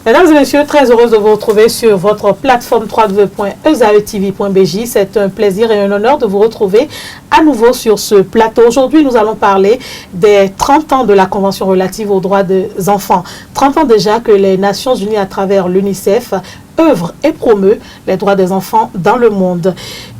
Mesdames et messieurs, très heureuse de vous retrouver sur votre plateforme www.ezaetv.bj. C'est un plaisir et un honneur de vous retrouver à nouveau sur ce plateau. Aujourd'hui, nous allons parler des 30 ans de la Convention relative aux droits des enfants. 30 ans déjà que les Nations Unies, à travers l'UNICEF, œuvrent et promeut les droits des enfants dans le monde.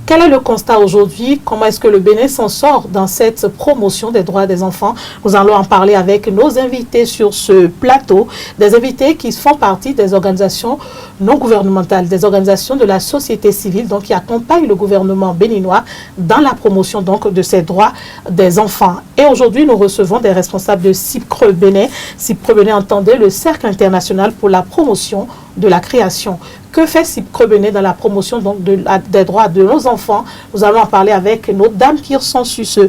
Quel est le constat aujourd'hui? Comment est-ce que le Bénin s'en sort dans cette promotion des droits des enfants? Nous allons en parler avec nos invités sur ce plateau, des invités qui font partie des organisations non gouvernementales, des organisations de la société civile, donc qui accompagnent le gouvernement béninois dans la promotion donc de ces droits des enfants. Et aujourd'hui, nous recevons des responsables de CIPCRE Bénin. CIPCRE Bénin, entendez, le Cercle international pour la promotion de la création. Que fait CIPCRE Bénin dans la promotion donc des droits de nos enfants? Nous allons en parler avec nos dames qui sont sur ce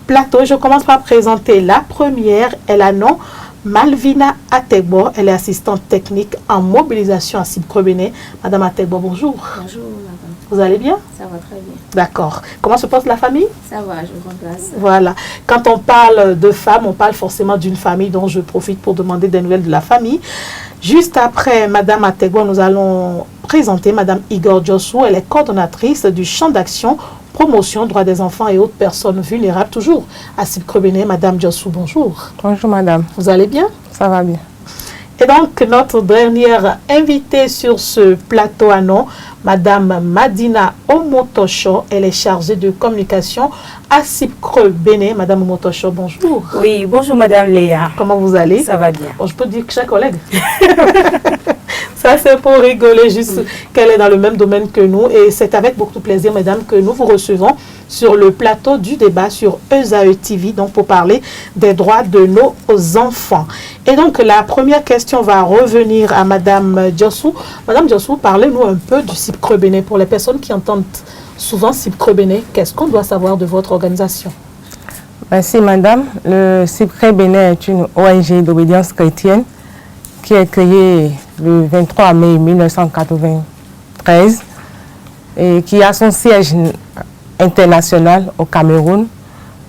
plateau. Je commence par présenter la première. Elle a nom Malvina Ategbo. Elle est assistante technique en mobilisation à CIPCRE Bénin. Madame Ategbo, bonjour. Bonjour, madame. Vous allez bien? Ça va très bien. D'accord. Comment se passe la famille? Ça va, je vous remercie. Voilà. Quand on parle de femmes, on parle forcément d'une famille, dont je profite pour demander des nouvelles de la famille. Juste après Madame Ategbo, nous allons présenter Madame Igor Djossou. Elle est coordonnatrice du champ d'action promotion droits des enfants et autres personnes vulnérables, toujours à CIPCRE Bénin. Madame Djossou, bonjour. Bonjour madame. Vous allez bien? Ça va bien. Et donc, notre dernière invitée sur ce plateau à nom, Madame Madina Omotosho, elle est chargée de communication à CIPCRE Bénin. Madame Omotosho, bonjour. Oui, bonjour Madame Léa. Comment vous allez? Ça va bien. Bon, je peux dire que chers collègues. Ça, c'est pour rigoler, juste qu'elle est dans le même domaine que nous. Et c'est avec beaucoup de plaisir, mesdames, que nous vous recevons sur le plateau du débat sur EZAETV, donc pour parler des droits de nos enfants. Et donc, la première question va revenir à Madame Djossou. Madame Djossou, parlez-nous un peu du CIPCRE Bénin. Pour les personnes qui entendent souvent CIPCRE Bénin, qu'est-ce qu'on doit savoir de votre organisation? Merci madame. Le CIPCRE Bénin est une ONG d'obédience chrétienne qui est créée le 23 mai 1993 et qui a son siège international au Cameroun.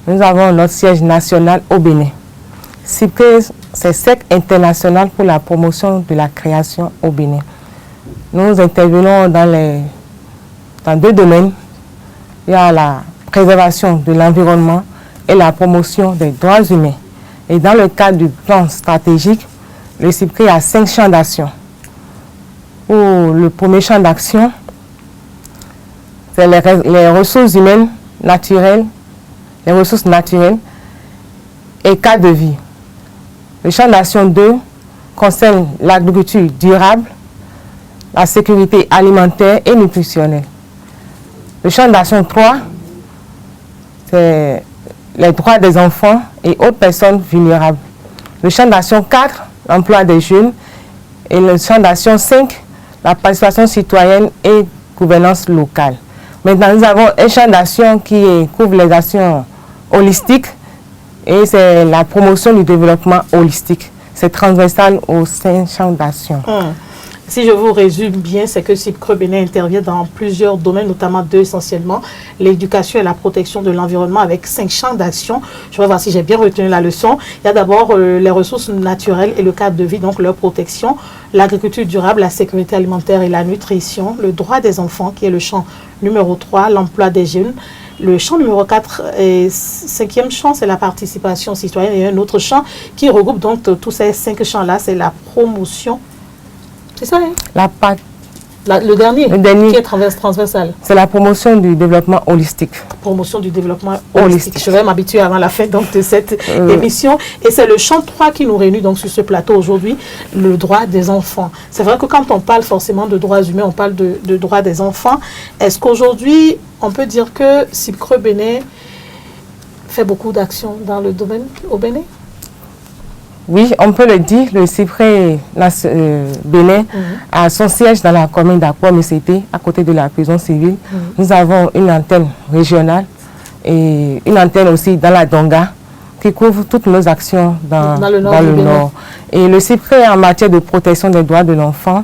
Nous avons notre siège national au Bénin. CIPCRE, c'est Cercle international pour la promotion de la création au Bénin. Nous intervenons dans deux domaines. Il y a la préservation de l'environnement et la promotion des droits humains. Et dans le cadre du plan stratégique, le CIPCRE a 5 champs d'action. Pour le premier champ d'action, c'est les ressources humaines naturelles, les ressources naturelles et cadre de vie. Le champ d'action 2 concerne l'agriculture durable, la sécurité alimentaire et nutritionnelle. Le champ d'action 3, c'est les droits des enfants et autres personnes vulnérables. Le champ d'action 4, l'emploi des jeunes. Et le champ d'action 5, la participation citoyenne et gouvernance locale. Maintenant, nous avons un champ d'action qui couvre les actions holistiques et c'est la promotion du développement holistique. C'est transversal aux 5 champs d'action. Si je vous résume bien, c'est que CIPCRE Bénin intervient dans plusieurs domaines, notamment 2 essentiellement, l'éducation et la protection de l'environnement avec 5 champs d'action. Je vais voir si j'ai bien retenu la leçon. Il y a d'abord les ressources naturelles et le cadre de vie, donc leur protection, l'agriculture durable, la sécurité alimentaire et la nutrition, le droit des enfants qui est le champ numéro 3, l'emploi des jeunes. Le champ numéro 4 et 5e champ, c'est la participation citoyenne et un autre champ qui regroupe donc tous ces 5 champs-là, c'est la promotion. C'est ça, hein? Le dernier qui est transversal. C'est la promotion du développement holistique. Promotion du développement holistique. Je vais m'habituer avant la fin donc, de cette émission. Et c'est le champ 3 qui nous réunit donc, sur ce plateau aujourd'hui, le droit des enfants. C'est vrai que quand on parle forcément de droits humains, on parle de droits des enfants. Est-ce qu'aujourd'hui, on peut dire que CIPCRE Bénin fait beaucoup d'actions dans le domaine au Bénin? Oui, on peut le dire, le CIPCRE Bénin a son siège dans la commune d'Akwa-Messété, à côté de la prison civile. Nous avons une antenne régionale et une antenne aussi dans la Donga qui couvre toutes nos actions dans le Nord. Et le CIPCRE, en matière de protection des droits de l'enfant,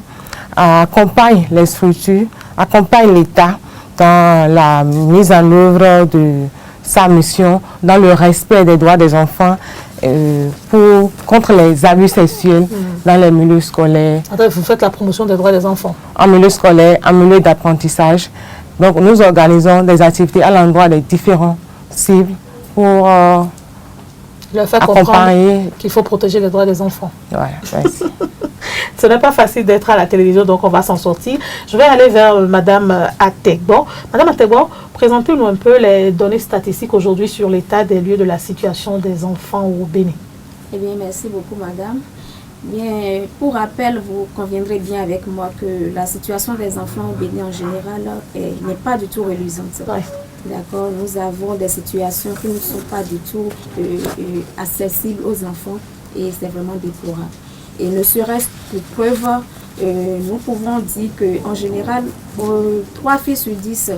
accompagne les structures, accompagne l'État dans la mise en œuvre de sa mission, dans le respect des droits des enfants, contre les abus sexuels dans les milieux scolaires. Attends, vous faites la promotion des droits des enfants. En milieu scolaire, en milieu d'apprentissage. Donc, nous organisons des activités à l'endroit des différents cibles pour Le fait accompagner. comprendre qu'il faut protéger les droits des enfants. Ouais, merci. Ce n'est pas facile d'être à la télévision, donc on va s'en sortir. Je vais aller vers Madame Ategbo. Madame Ategbo, présentez-nous un peu les données statistiques aujourd'hui sur l'état des lieux de la situation des enfants au Bénin. Eh bien, merci beaucoup, madame. Bien, pour rappel, vous conviendrez bien avec moi que la situation des enfants au Bénin en général n'est pas du tout reluisante. Ouais. D'accord, nous avons des situations qui ne sont pas du tout accessibles aux enfants et c'est vraiment déplorable. Et ne serait-ce que preuve, nous pouvons dire qu'en général, 3 filles sur 10,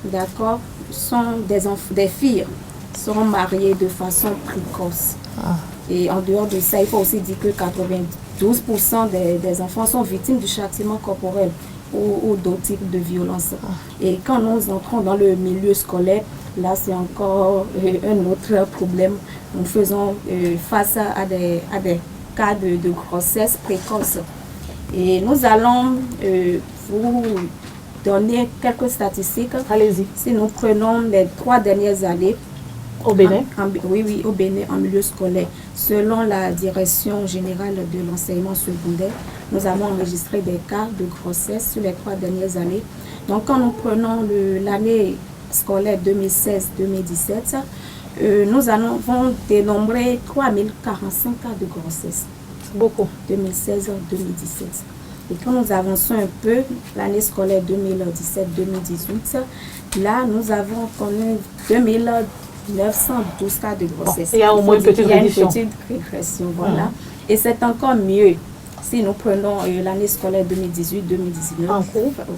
d'accord, sont des filles seront mariées de façon précoce. Et en dehors de ça, il faut aussi dire que 92% des enfants sont victimes du châtiment corporel ou d'autres types de violences. Et quand nous entrons dans le milieu scolaire, là c'est encore un autre problème. Nous faisons face à des cas de grossesse précoce. Et nous allons vous donner quelques statistiques. Allez-y. Si nous prenons les 3 dernières années, Au Bénin? Oui, au Bénin, en milieu scolaire. Selon la Direction générale de l'enseignement secondaire, nous avons enregistré des cas de grossesse sur les 3 dernières années. Donc, quand nous prenons l'année scolaire 2016-2017, nous avons dénombré 3045 cas de grossesse. C'est beaucoup. 2016-2017. Et quand nous avançons un peu, l'année scolaire 2017-2018, là, nous avons connu 2912 cas de grossesse. Il y a au moins une petite régression. Voilà. Et c'est encore mieux si nous prenons l'année scolaire 2018-2019.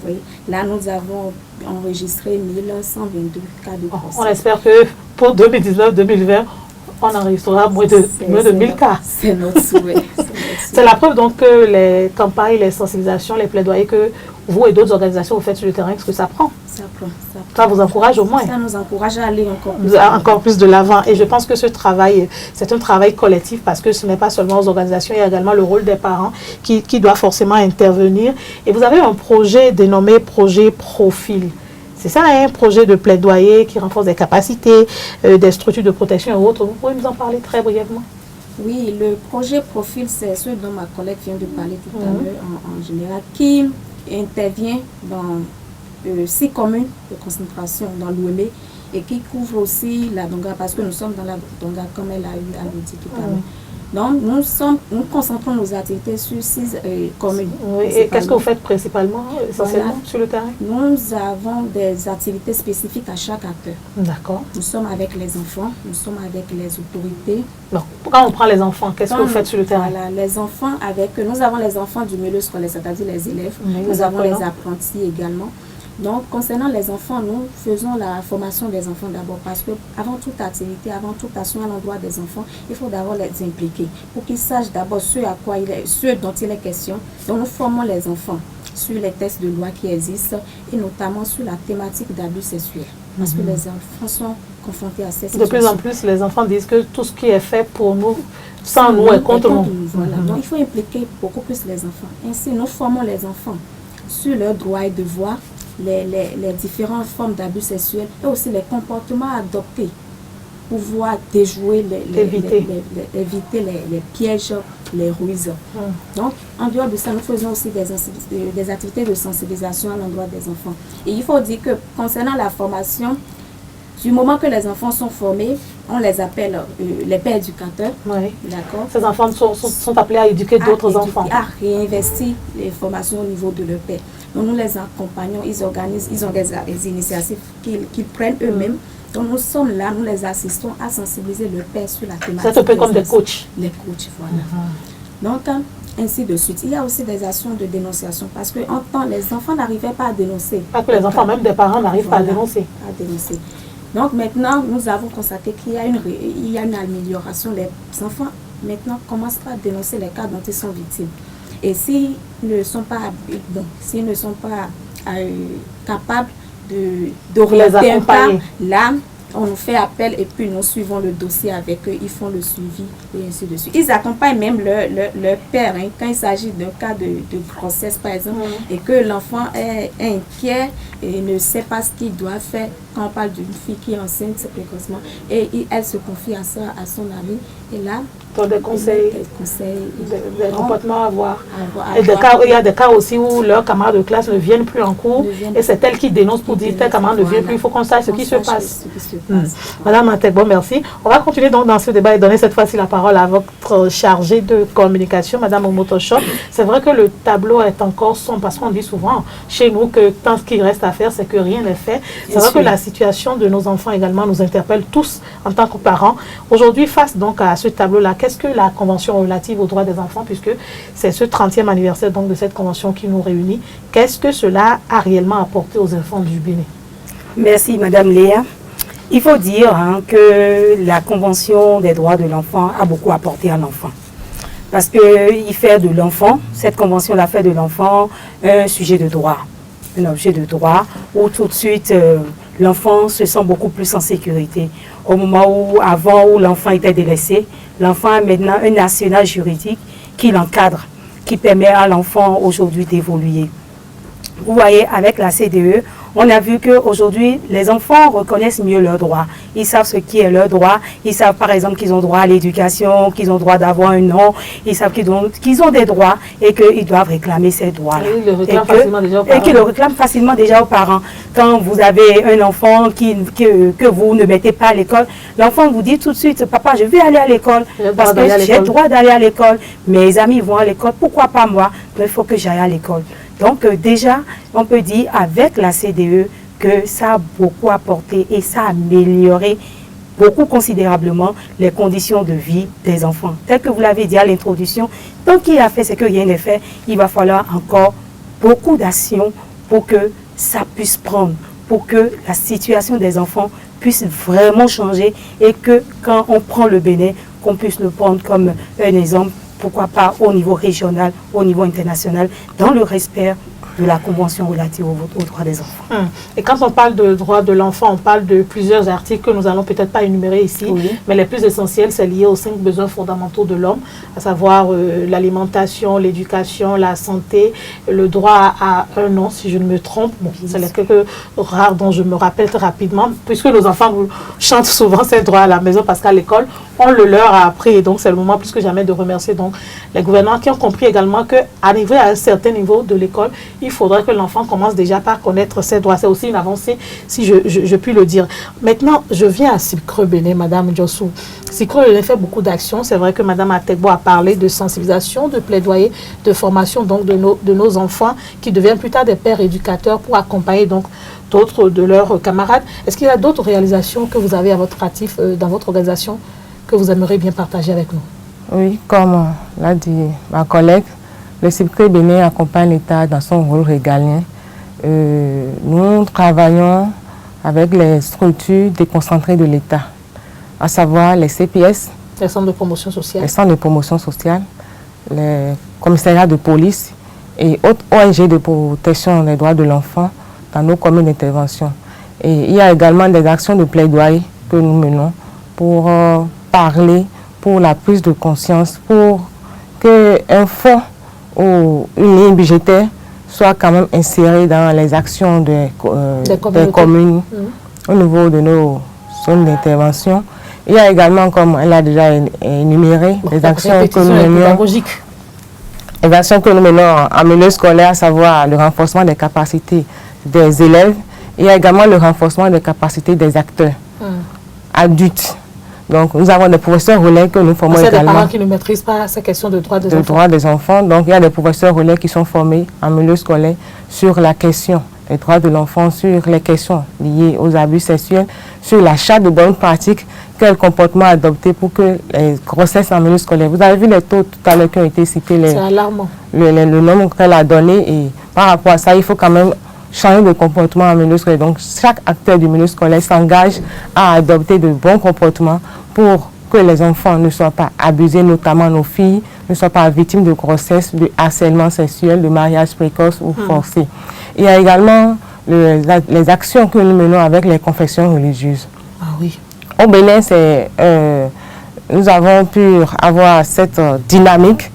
Oui, là, nous avons enregistré 1122 cas de grossesse. On espère que pour 2019-2020, on enregistrera moins de 1000 cas. C'est notre souhait. C'est la preuve donc que les campagnes, les sensibilisations, les plaidoyers que vous et d'autres organisations vous faites sur le terrain, ce que ça prend. Ça prend. Ça vous encourage au moins. Ça nous encourage à aller encore plus de l'avant. Et je pense que ce travail, c'est un travail collectif parce que ce n'est pas seulement aux organisations, il y a également le rôle des parents qui doit forcément intervenir. Et vous avez un projet dénommé Projet Profil. C'est ça, un projet de plaidoyer qui renforce des capacités, des structures de protection et autres. Vous pouvez nous en parler très brièvement? Oui, le projet Profil, c'est ce dont ma collègue vient de parler tout à l'heure en général, qui intervient dans 6 communes de concentration dans l'Ouémé et qui couvre aussi la Donga, parce que nous sommes dans la Donga, comme elle a eu à le dire tout à l'heure. Donc, nous concentrons nos activités sur 6 communes. Oui, et qu'est-ce que vous faites principalement, essentiellement, sur le terrain? Nous avons des activités spécifiques à chaque acteur. D'accord. Nous sommes avec les enfants, nous sommes avec les autorités. Bon, quand on prend les enfants, qu'est-ce que vous faites sur le terrain? Voilà, les enfants nous avons les enfants du milieu scolaire, c'est-à-dire les élèves. Nous avons les apprentis également. Donc, concernant les enfants, nous faisons la formation des enfants d'abord parce que avant toute activité, avant toute action à l'endroit des enfants, il faut d'abord les impliquer pour qu'ils sachent d'abord ce dont il est question. Donc, nous formons les enfants sur les textes de loi qui existent et notamment sur la thématique d'abus sexuels parce que les enfants sont confrontés à ces situations. De plus en plus, les enfants disent que tout ce qui est fait pour nous, sans nous, est contre nous. Voilà. Donc, il faut impliquer beaucoup plus les enfants. Ainsi, nous formons les enfants sur leurs droits et devoirs, les différentes formes d'abus sexuels et aussi les comportements adoptés pour pouvoir déjouer, éviter les pièges, les ruses. Donc, en dehors de ça, nous faisons aussi des activités de sensibilisation à l'endroit des enfants. Et il faut dire que concernant la formation, du moment que les enfants sont formés, on les appelle les pères éducateurs. Oui. D'accord. Ces enfants sont appelés à éduquer d'autres enfants. À réinvestir les formations au niveau de leur père. Donc nous les accompagnons, ils ont des initiatives qu'ils prennent eux-mêmes. Donc nous sommes là, nous les assistons à sensibiliser leur père sur la thématique. C'est un peu comme des coachs. Les coachs, voilà. Donc ainsi de suite. Il y a aussi des actions de dénonciation parce que en temps, les enfants n'arrivaient pas à dénoncer. Pas que les enfants, même des parents n'arrivent pas à dénoncer. Donc maintenant, nous avons constaté qu'il y a une amélioration. Les enfants maintenant commencent à dénoncer les cas dont ils sont victimes. Et s'ils ne sont pas, capables de les accompagner, là, on nous fait appel et puis nous suivons le dossier avec eux, ils font le suivi et ainsi de suite. Ils accompagnent même leur père quand il s'agit d'un cas de grossesse par exemple et que l'enfant est inquiet et ne sait pas ce qu'il doit faire quand on parle d'une fille qui est enceinte précocement et elle se confie à son ami et là des conseils, des comportements à avoir. Et il y a des cas aussi où leurs camarades de classe ne viennent plus en cours et c'est elle qui dénonce pour dire tel camarade ne vient plus, il faut qu'on sache ce qui se passe. Madame Ategbo, merci. On va continuer donc dans ce débat et donner cette fois-ci la parole à votre chargée de communication, Madame Omotoshop. C'est vrai que le tableau est encore sombre parce qu'on dit souvent chez nous que tant ce qu'il reste à faire, c'est que rien n'est fait. C'est vrai que la situation de nos enfants également nous interpelle tous en tant que parents. Aujourd'hui, face donc à ce tableau-là, qu'est-ce que la Convention relative aux droits des enfants, puisque c'est ce 30e anniversaire donc de cette convention qui nous réunit, qu'est-ce que cela a réellement apporté aux enfants du Bénin? Merci Madame Léa. Il faut dire que la Convention des droits de l'enfant a beaucoup apporté à l'enfant. Parce qu'il fait de l'enfant, cette convention-là fait de l'enfant un sujet de droit, un objet de droit, où tout de suite l'enfant se sent beaucoup plus en sécurité. Au moment où, avant, où l'enfant était délaissé, l'enfant a maintenant un arsenal juridique qui l'encadre, qui permet à l'enfant aujourd'hui d'évoluer. Vous voyez, avec la CDE, on a vu qu'aujourd'hui, les enfants reconnaissent mieux leurs droits. Ils savent ce qui est leur droit. Ils savent, par exemple, qu'ils ont droit à l'éducation, qu'ils ont droit d'avoir un nom. Ils savent qu'ils ont des droits et qu'ils doivent réclamer ces droits-là. Et qu'ils le réclament facilement déjà aux parents. Quand vous avez un enfant que vous ne mettez pas à l'école, l'enfant vous dit tout de suite, papa, je vais aller à l'école parce que j'ai le droit d'aller à l'école. Mes amis vont à l'école, pourquoi pas moi? Il faut que j'aille à l'école. Donc déjà, on peut dire avec la CDE que ça a beaucoup apporté et ça a amélioré beaucoup considérablement les conditions de vie des enfants. Tel que vous l'avez dit à l'introduction, tant qu'il a fait ce que rien n'est fait, il va falloir encore beaucoup d'actions pour que ça puisse prendre, pour que la situation des enfants puisse vraiment changer et que quand on prend le Bénin, qu'on puisse le prendre comme un exemple, pourquoi pas au niveau régional, au niveau international, dans le respect de la Convention relative aux droits des enfants. Et quand on parle de droits de l'enfant, on parle de plusieurs articles que nous allons peut-être pas énumérer ici, mais les plus essentiels, c'est lié aux 5 besoins fondamentaux de l'homme, à savoir l'alimentation, l'éducation, la santé, le droit à un nom, si je ne me trompe. Bon, c'est les quelques rares dont je me rappelle très rapidement, puisque nos enfants nous chantent souvent ces droits à la maison, parce qu'à l'école, on le leur a appris, et donc c'est le moment plus que jamais de remercier donc les gouvernants qui ont compris également qu'à un certain niveau de l'école, il faudrait que l'enfant commence déjà par connaître ses droits. C'est aussi une avancée, si je puis le dire. Maintenant, je viens à Sipcreux Bénin, Madame Diossou. Sipcreux Bénin fait beaucoup d'actions. C'est vrai que Madame Ategbo a parlé de sensibilisation, de plaidoyer, de formation donc de nos enfants qui deviennent plus tard des pères éducateurs pour accompagner donc d'autres de leurs camarades. Est-ce qu'il y a d'autres réalisations que vous avez à votre actif dans votre organisation que vous aimeriez bien partager avec nous? Oui, comme l'a dit ma collègue, le Sipcreux Bénin accompagne l'État dans son rôle régalien. Nous travaillons avec les structures déconcentrées de l'État, à savoir les CPS, les centres de promotion sociale, les commissariats de police et autres ONG de protection des droits de l'enfant dans nos communes d'intervention. Et il y a également des actions de plaidoyer que nous menons pour parler, pour la prise de conscience, pour qu'un fonds ou une ligne budgétaire soit quand même insérée dans les actions des communes au niveau de nos zones d'intervention. Il y a également, comme elle a déjà énuméré, les actions que nous menons en milieu scolaire, à savoir le renforcement des capacités des élèves. Il y a également le renforcement des capacités des acteurs adultes. Donc, nous avons des professeurs relais que nous formons également. C'est des parents qui ne maîtrisent pas ces questions de droits des enfants. Donc, il y a des professeurs relais qui sont formés en milieu scolaire sur la question des droits de l'enfant, sur les questions liées aux abus sexuels, sur la charte de bonnes pratiques, quel comportement adopter pour que les grossesses en milieu scolaire. Vous avez vu les taux tout à l'heure qui ont été cités. C'est alarmant. Le nombre qu'elle a donné et par rapport à ça, il faut quand même changer de comportement en milieu scolaire. Donc, chaque acteur du milieu scolaire s'engage à adopter de bons comportements pour que les enfants ne soient pas abusés, notamment nos filles, ne soient pas victimes de grossesse, de harcèlement sexuel, de mariage précoce ou forcé. Il y a également les actions que nous menons avec les confessions religieuses. Ah oui. Au Bénin, nous avons pu avoir cette dynamique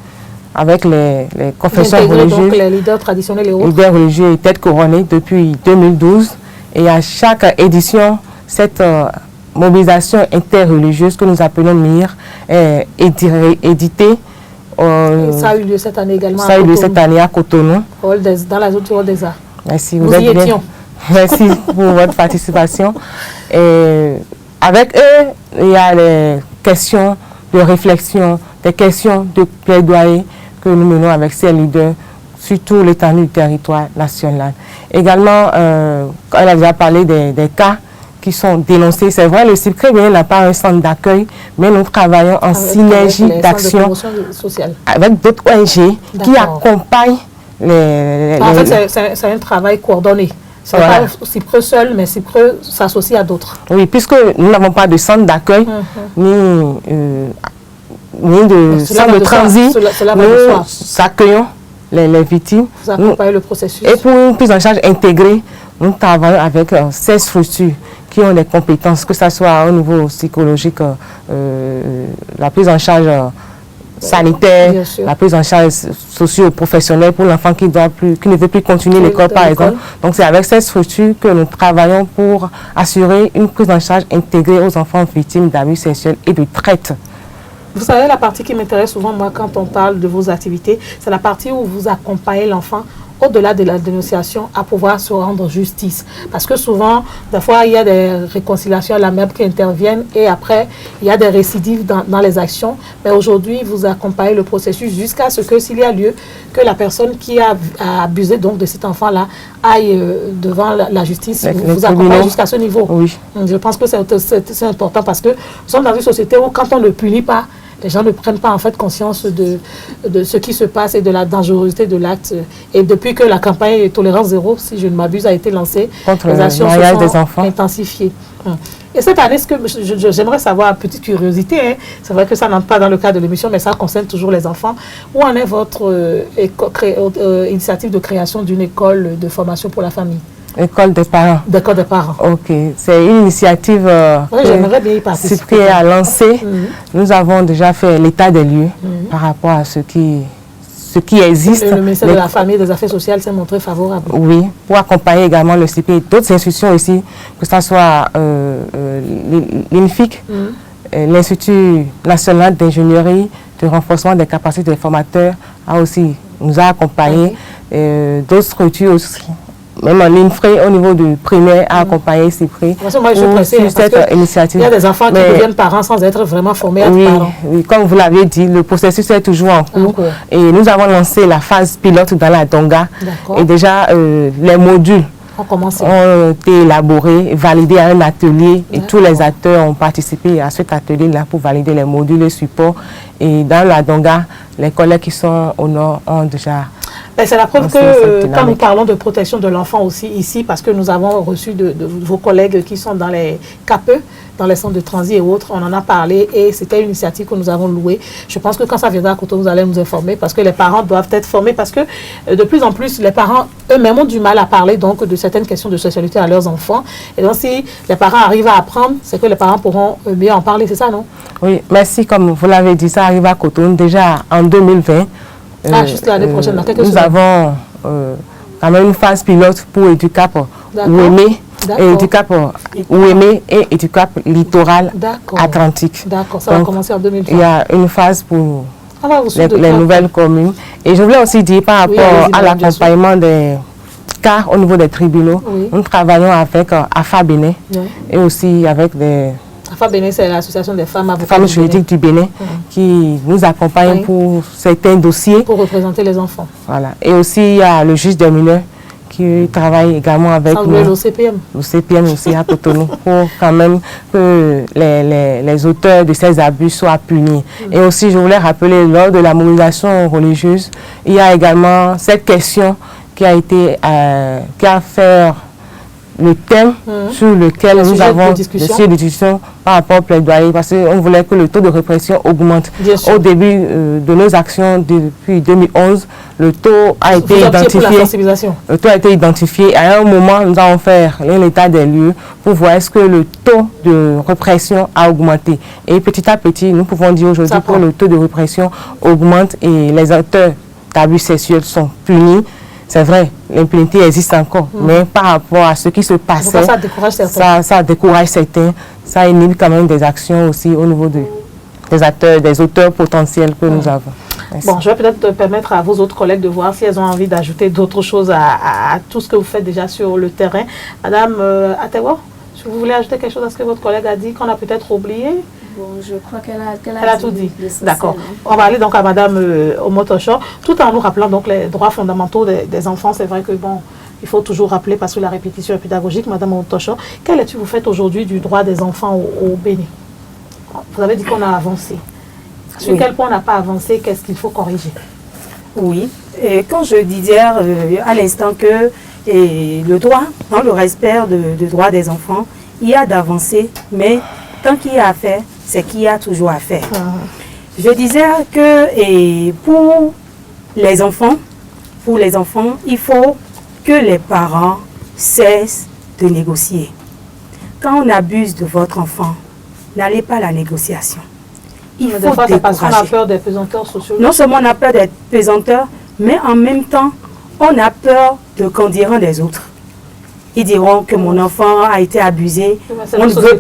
avec les confessions religieuses, donc les leaders traditionnels et autres. Leaders religieux et têtes couronnées depuis 2012. Et à chaque édition, cette mobilisation interreligieuse que nous appelons MIR est éditée. Ça a eu lieu cette année également. Ça a eu lieu cette année à Cotonou. Dans la zone du Hall des Arts. Merci, vous y étions. Merci pour votre participation. Et avec eux, il y a des questions de réflexion, des questions de plaidoyer que nous menons avec ces leaders sur tout l'étendue du territoire national. Également, elle a déjà parlé des cas qui sont dénoncés. C'est vrai, le CIPCRE n'a pas un centre d'accueil, mais nous travaillons en synergie d'action avec d'autres ONG qui accompagnent En fait, c'est un travail coordonné. Ce n'est pas CIPCRE seul, mais CIPCRE s'associe à d'autres. Oui, puisque nous n'avons pas de centre d'accueil, ni de centre de transit, nous accueillons les victimes. Vous accompagnez le processus. Et pour une prise en charge intégrée, nous travaillons avec 16 structures qui ont des compétences, que ce soit au niveau psychologique, la prise en charge sanitaire, la prise en charge socio-professionnelle pour l'enfant qui ne veut plus continuer l'école, par exemple. Donc, c'est avec cette structure que nous travaillons pour assurer une prise en charge intégrée aux enfants victimes d'abus sexuels et de traite. Vous savez, la partie qui m'intéresse souvent, moi, quand on parle de vos activités, c'est la partie où vous accompagnez l'enfant au-delà de la dénonciation, à pouvoir se rendre justice. Parce que souvent, des fois, il y a des réconciliations à l'amiable qui interviennent et après, il y a des récidives dans les actions. Mais aujourd'hui, vous accompagnez le processus jusqu'à ce que, s'il y a lieu, que la personne qui a abusé donc de cet enfant-là aille devant la justice. Vous accompagnez jusqu'à ce niveau. Oui. Je pense que c'est important parce que nous sommes dans une société où quand on ne punit pas, les gens ne prennent pas en fait conscience de ce qui se passe et de la dangerosité de l'acte. Et depuis que la campagne Tolérance Zéro, si je ne m'abuse, a été lancée, contre les actions se sont des enfants intensifiées. Et cette année, ce que j'aimerais savoir, petite curiosité, hein, c'est vrai que ça n'entre pas dans le cadre de l'émission, mais ça concerne toujours les enfants. Où en est votre initiative de création d'une école de formation pour la famille? École des parents. D'école des parents. Ok, c'est une initiative que CIPCRE a lancée. Nous avons déjà fait l'état des lieux par rapport à ce qui existe. Le ministère de la Famille et des Affaires sociales s'est montré favorable. Oui, pour accompagner également le CIPCRE et d'autres institutions aussi, que ce soit l'INFIC, l'Institut national d'ingénierie, de renforcement des capacités des formateurs, nous a accompagnés. D'autres structures aussi. Même l'INFRE au niveau du primaire a accompagné CIPCRE moi, je suis pressée, cette initiative. Il y a des enfants qui deviennent parents sans être vraiment formés à être parents. Oui, comme vous l'avez dit, le processus est toujours en cours. Et nous avons lancé la phase pilote dans la Donga. Et déjà, les modules ont été élaborés, validés à un atelier. Et tous les acteurs ont participé à cet atelier-là pour valider les modules et supports. Et dans la Donga, les collègues qui sont au nord ont déjà... C'est la preuve que quand nous parlons de protection de l'enfant aussi ici, parce que nous avons reçu de vos collègues qui sont dans les CAPE, dans les centres de transit et autres, on en a parlé et c'était une initiative que nous avons louée. Je pense que quand ça viendra à Cotonou, vous allez nous informer parce que les parents doivent être formés parce que de plus en plus, les parents eux-mêmes ont du mal à parler donc de certaines questions de sexualité à leurs enfants. Et donc si les parents arrivent à apprendre, c'est que les parents pourront mieux en parler, c'est ça, non? Oui, merci. Comme vous l'avez dit, ça arrive à Cotonou déjà en 2020. Juste l'année prochaine, dans quelques nous semaines. Avons quand même une phase pilote pour EduCap Ouémé, et EduCap Littoral Atlantique. D'accord, ça va commencer en 2020. Il y a une phase pour les nouvelles communes. Et je voulais aussi dire par rapport à l'accompagnement des cas au niveau des tribunaux, nous travaillons avec AFA Bénin et aussi avec des... AFA Bénin, c'est l'association des femmes juridiques du Bénin qui nous accompagne pour certains dossiers. Pour représenter les enfants. Voilà. Et aussi, il y a le juge des mineurs qui travaille également avec nous. L'OCPM. L'OCPM aussi à Cotonou pour quand même que les auteurs de ces abus soient punis. Et aussi, je voulais rappeler, lors de la mobilisation religieuse, il y a également cette question qui a été, le thème sur lequel nous avons le sujet de discussion par rapport au plaidoyer, parce qu'on voulait que le taux de répression augmente. Au début de nos actions depuis 2011, le taux a été identifié. Le taux a été identifié. À un moment, nous allons faire un état des lieux pour voir est-ce que le taux de répression a augmenté. Et petit à petit, nous pouvons dire aujourd'hui que le taux de répression augmente et les auteurs d'abus sexuels sont punis. C'est vrai, l'impunité existe encore, mais par rapport à ce qui se passait, ça décourage certains. Ça décourage certains, ça inhibe quand même des actions aussi au niveau des acteurs, des auteurs potentiels que nous avons. Merci. Bon, je vais peut-être permettre à vos autres collègues de voir si elles ont envie d'ajouter d'autres choses à tout ce que vous faites déjà sur le terrain. Madame Atewa, si vous voulez ajouter quelque chose à ce que votre collègue a dit, qu'on a peut-être oublié? Bon, je crois qu'elle a tout dit. D'accord. On va aller donc à Madame Omotocho, tout en nous rappelant donc les droits fondamentaux des enfants. C'est vrai que bon, il faut toujours rappeler parce que la répétition est pédagogique. Madame Omotocho, quelle étude vous faites aujourd'hui du droit des enfants au Bénin? Vous avez dit qu'on a avancé. Sur quel point on n'a pas avancé? Qu'est-ce qu'il faut corriger? Oui. Et quand je disais à l'instant que le droit, dans le respect de droits des enfants, il y a d'avancées, mais tant qu'il y a à faire, c'est qu'il y a toujours à faire. Je disais que pour les enfants, il faut que les parents cessent de négocier. Quand on abuse de votre enfant, n'allez pas à la négociation. Il faut décourager. Parce qu'on a peur des pesanteurs sociaux. Non seulement on a peur des pesanteurs, mais en même temps, on a peur de qu'en diront des autres. Ils diront que mon enfant a été abusé. On ne veut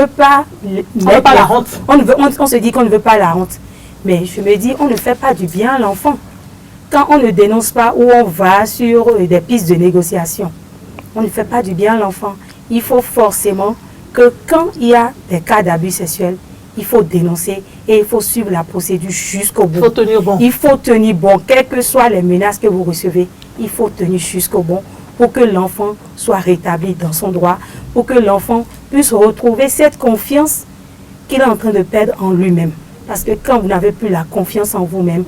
pas la honte. On se dit qu'on ne veut pas la honte. Mais je me dis, on ne fait pas du bien à l'enfant. Quand on ne dénonce pas ou on va sur des pistes de négociation, on ne fait pas du bien à l'enfant. Il faut forcément que quand il y a des cas d'abus sexuels, il faut dénoncer et il faut suivre la procédure jusqu'au bout. Il faut tenir bon. Il faut tenir bon, quelles que soient les menaces que vous recevez, il faut tenir jusqu'au bout pour que l'enfant soit rétabli dans son droit, pour que l'enfant puisse retrouver cette confiance qu'il est en train de perdre en lui-même. Parce que quand vous n'avez plus la confiance en vous-même,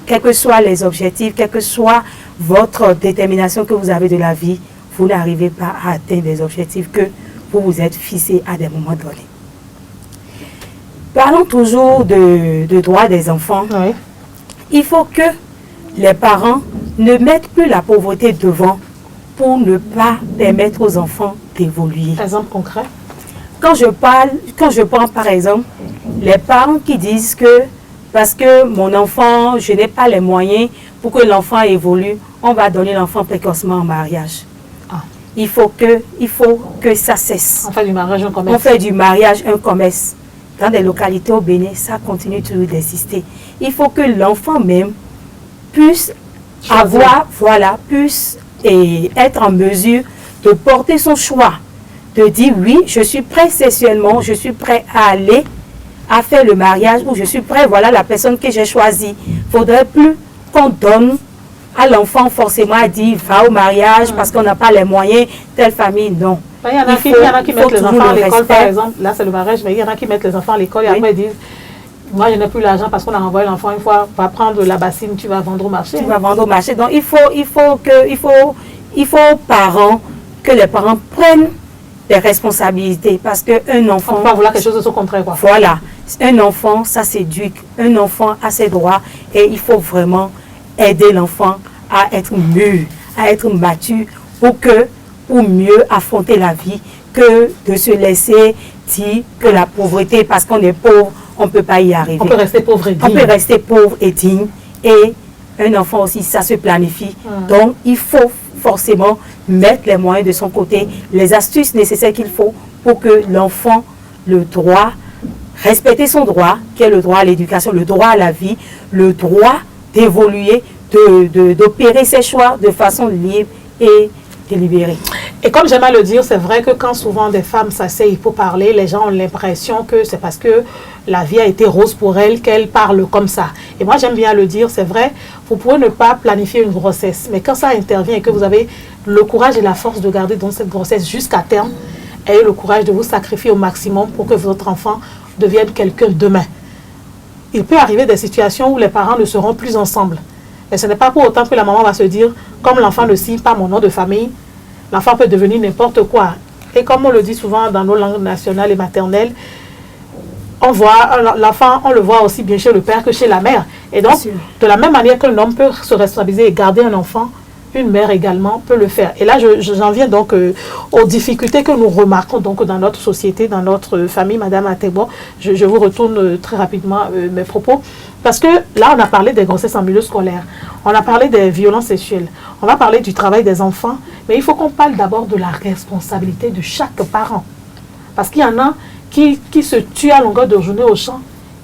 quels que soient les objectifs, quelle que soit votre détermination que vous avez de la vie, vous n'arrivez pas à atteindre les objectifs que vous vous êtes fixés à des moments donnés. Parlons toujours de droits des enfants. Oui. Il faut que les parents ne mettent plus la pauvreté devant pour ne pas permettre aux enfants d'évoluer. Exemple concret. Quand je prends par exemple les parents qui disent que parce que mon enfant, je n'ai pas les moyens pour que l'enfant évolue, on va donner l'enfant précocement en mariage. Il faut que ça cesse. On fait du mariage un commerce. On fait du mariage un commerce. Dans des localités au Bénin, ça continue toujours d'exister. Il faut que l'enfant même puisse puisse être en mesure de porter son choix, de dire oui, je suis prêt sexuellement, je suis prêt à aller à faire le mariage, ou je suis prêt, voilà la personne que j'ai choisie. Il ne faudrait plus qu'on donne à l'enfant forcément à dire va au mariage parce qu'on n'a pas les moyens, telle famille, non. Il y en a qui mettent les enfants à l'école, par exemple. Là, c'est le mariage, mais il y en a qui mettent les enfants à l'école et après ils disent moi, je n'ai plus l'argent parce qu'on a envoyé l'enfant une fois, va prendre la bassine, tu vas vendre au marché. Tu vas vendre au marché. Donc, il faut parents, que les parents prennent des responsabilités parce qu'un enfant... On ne peut pas vouloir quelque chose de son contraire, quoi. Voilà. Un enfant, ça s'éduque. Un enfant a ses droits et il faut vraiment aider l'enfant à être mûr, à être mature pour mieux affronter la vie que de se laisser dire que la pauvreté, parce qu'on est pauvre, on ne peut pas y arriver. On peut rester pauvre et digne. On peut rester pauvre et digne. Et un enfant aussi, ça se planifie. Donc, il faut forcément mettre les moyens de son côté, les astuces nécessaires qu'il faut pour que l'enfant, le droit, respecter son droit, qui est le droit à l'éducation, le droit à la vie, le droit d'évoluer, d'opérer ses choix de façon libre et délibérée. Et comme j'aime à le dire, c'est vrai que quand souvent des femmes s'asseyent pour parler, les gens ont l'impression que c'est parce que la vie a été rose pour elles qu'elles parlent comme ça. Et moi, j'aime bien le dire, c'est vrai, vous pouvez ne pas planifier une grossesse, mais quand ça intervient et que vous avez le courage et la force de garder dans cette grossesse jusqu'à terme, ayez le courage de vous sacrifier au maximum pour que votre enfant devienne quelqu'un demain. Il peut arriver des situations où les parents ne seront plus ensemble. Mais ce n'est pas pour autant que la maman va se dire, comme l'enfant ne signe pas mon nom de famille, l'enfant peut devenir n'importe quoi. Et comme on le dit souvent dans nos langues nationales et maternelles, on voit l'enfant, on le voit aussi bien chez le père que chez la mère. Et donc, de la même manière qu'un homme peut se responsabiliser et garder un enfant, une mère également peut le faire. Et là, j'en viens donc aux difficultés que nous remarquons donc dans notre société, dans notre famille, Madame Atebo. Je vous retourne très rapidement mes propos. Parce que là, on a parlé des grossesses en milieu scolaire. On a parlé des violences sexuelles. On va parler du travail des enfants. Mais il faut qu'on parle d'abord de la responsabilité de chaque parent. Parce qu'il y en a qui se tuent à longueur de journée au champ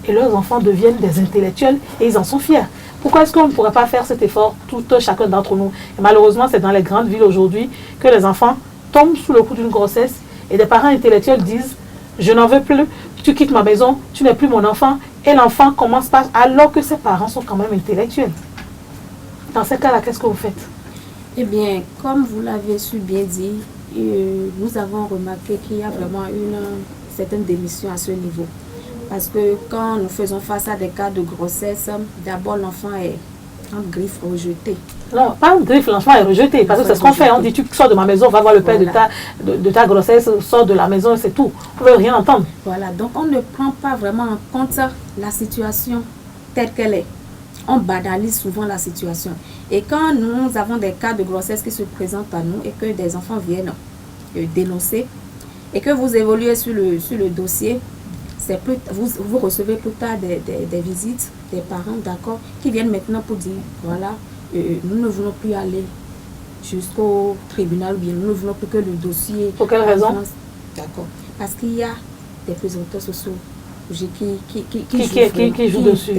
et leurs enfants deviennent des intellectuels et ils en sont fiers. Pourquoi est-ce qu'on ne pourrait pas faire cet effort, chacun d'entre nous? Et malheureusement, c'est dans les grandes villes aujourd'hui que les enfants tombent sous le coup d'une grossesse et des parents intellectuels disent « Je n'en veux plus, tu quittes ma maison, tu n'es plus mon enfant ». Et l'enfant commence par, alors que ses parents sont quand même intellectuels. Dans ce cas-là, qu'est-ce que vous faites? Eh bien, comme vous l'avez su bien dit, nous avons remarqué qu'il y a vraiment une certaine démission à ce niveau. Parce que quand nous faisons face à des cas de grossesse, d'abord l'enfant est en griffe rejeté. Non, pas en griffe, l'enfant est rejeté. Parce que c'est ce qu'on fait. On dit tu sors de ma maison, va voir le père de ta grossesse, sors de la maison, c'est tout. On ne veut rien entendre. Voilà, donc on ne prend pas vraiment en compte la situation telle qu'elle est. On banalise souvent la situation. Et quand nous avons des cas de grossesse qui se présentent à nous et que des enfants viennent dénoncer et que vous évoluez sur le dossier, vous recevez plus tard des visites des parents, d'accord, qui viennent maintenant pour dire, voilà, nous ne voulons plus aller jusqu'au tribunal, ou bien nous ne voulons plus que le dossier... Pour quelle raison? D'accord. Parce qu'il y a des présentateurs sociaux qui jouent dessus.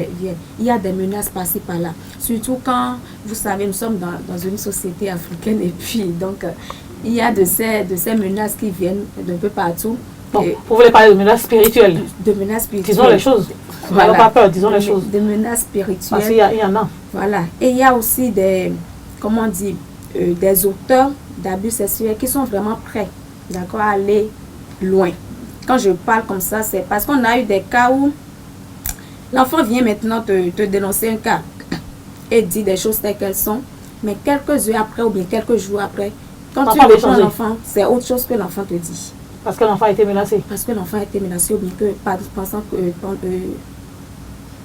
Il y a des menaces passées par là. Surtout quand, vous savez, nous sommes dans une société africaine et puis, donc, il y a de ces menaces qui viennent d'un peu partout. Bon, vous voulez parler de menaces spirituelles? De menaces spirituelles. Disons les choses. Voilà. N'ayons pas peur, disons les choses. De menaces spirituelles. Parce qu'il y en a. Voilà. Et il y a aussi des, comment dire, des auteurs d'abus sexuels qui sont vraiment prêts, d'accord, à aller loin. Quand je parle comme ça, c'est parce qu'on a eu des cas où l'enfant vient maintenant te dénoncer un cas et dit des choses telles qu'elles sont, mais quelques heures après ou bien quelques jours après, quand tu reprends l'enfant, c'est autre chose que l'enfant te dit. Parce que l'enfant a été menacé. Parce que l'enfant a été menacé ou bien que, pensant que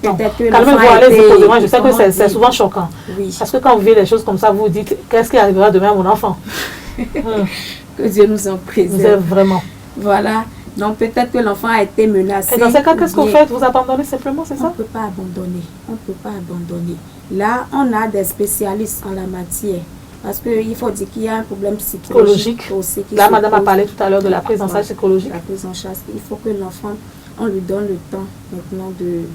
peut-être que l'enfant a été... Je sais que c'est souvent choquant. Oui. Parce que quand vous vivez des choses comme ça, vous vous dites, qu'est-ce qui arrivera demain à mon enfant? Que Dieu nous en préserve. Vraiment. Voilà. Donc peut-être que l'enfant a été menacé. Et dans ce cas, qu'est-ce que vous faites? Vous abandonnez simplement, c'est ça? On ne peut pas abandonner. On ne peut pas abandonner. Là, on a des spécialistes en la matière. Parce qu'il faut dire qu'il y a un problème psychologique aussi. Là, madame a parlé tout à l'heure de la prise en charge psychologique. La prise en charge. Il faut que l'enfant, on lui donne le temps maintenant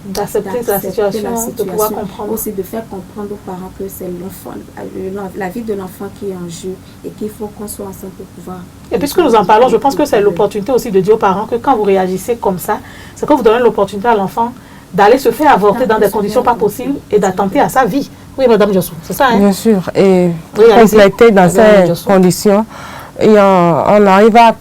d'accepter la situation, de pouvoir comprendre. Aussi de faire comprendre aux parents que c'est l'enfant, la vie de l'enfant qui est en jeu et qu'il faut qu'on soit ensemble pour pouvoir... Et puisque nous en parlons, je pense que c'est l'opportunité aussi de dire aux parents que quand vous réagissez comme ça, c'est que vous donnez l'opportunité à l'enfant d'aller se faire avorter dans des conditions pas possibles et d'attenter à sa vie. Oui, madame Jossou, c'est ça, hein? Bien sûr. Et pour compléter dans ces conditions, et on arrive à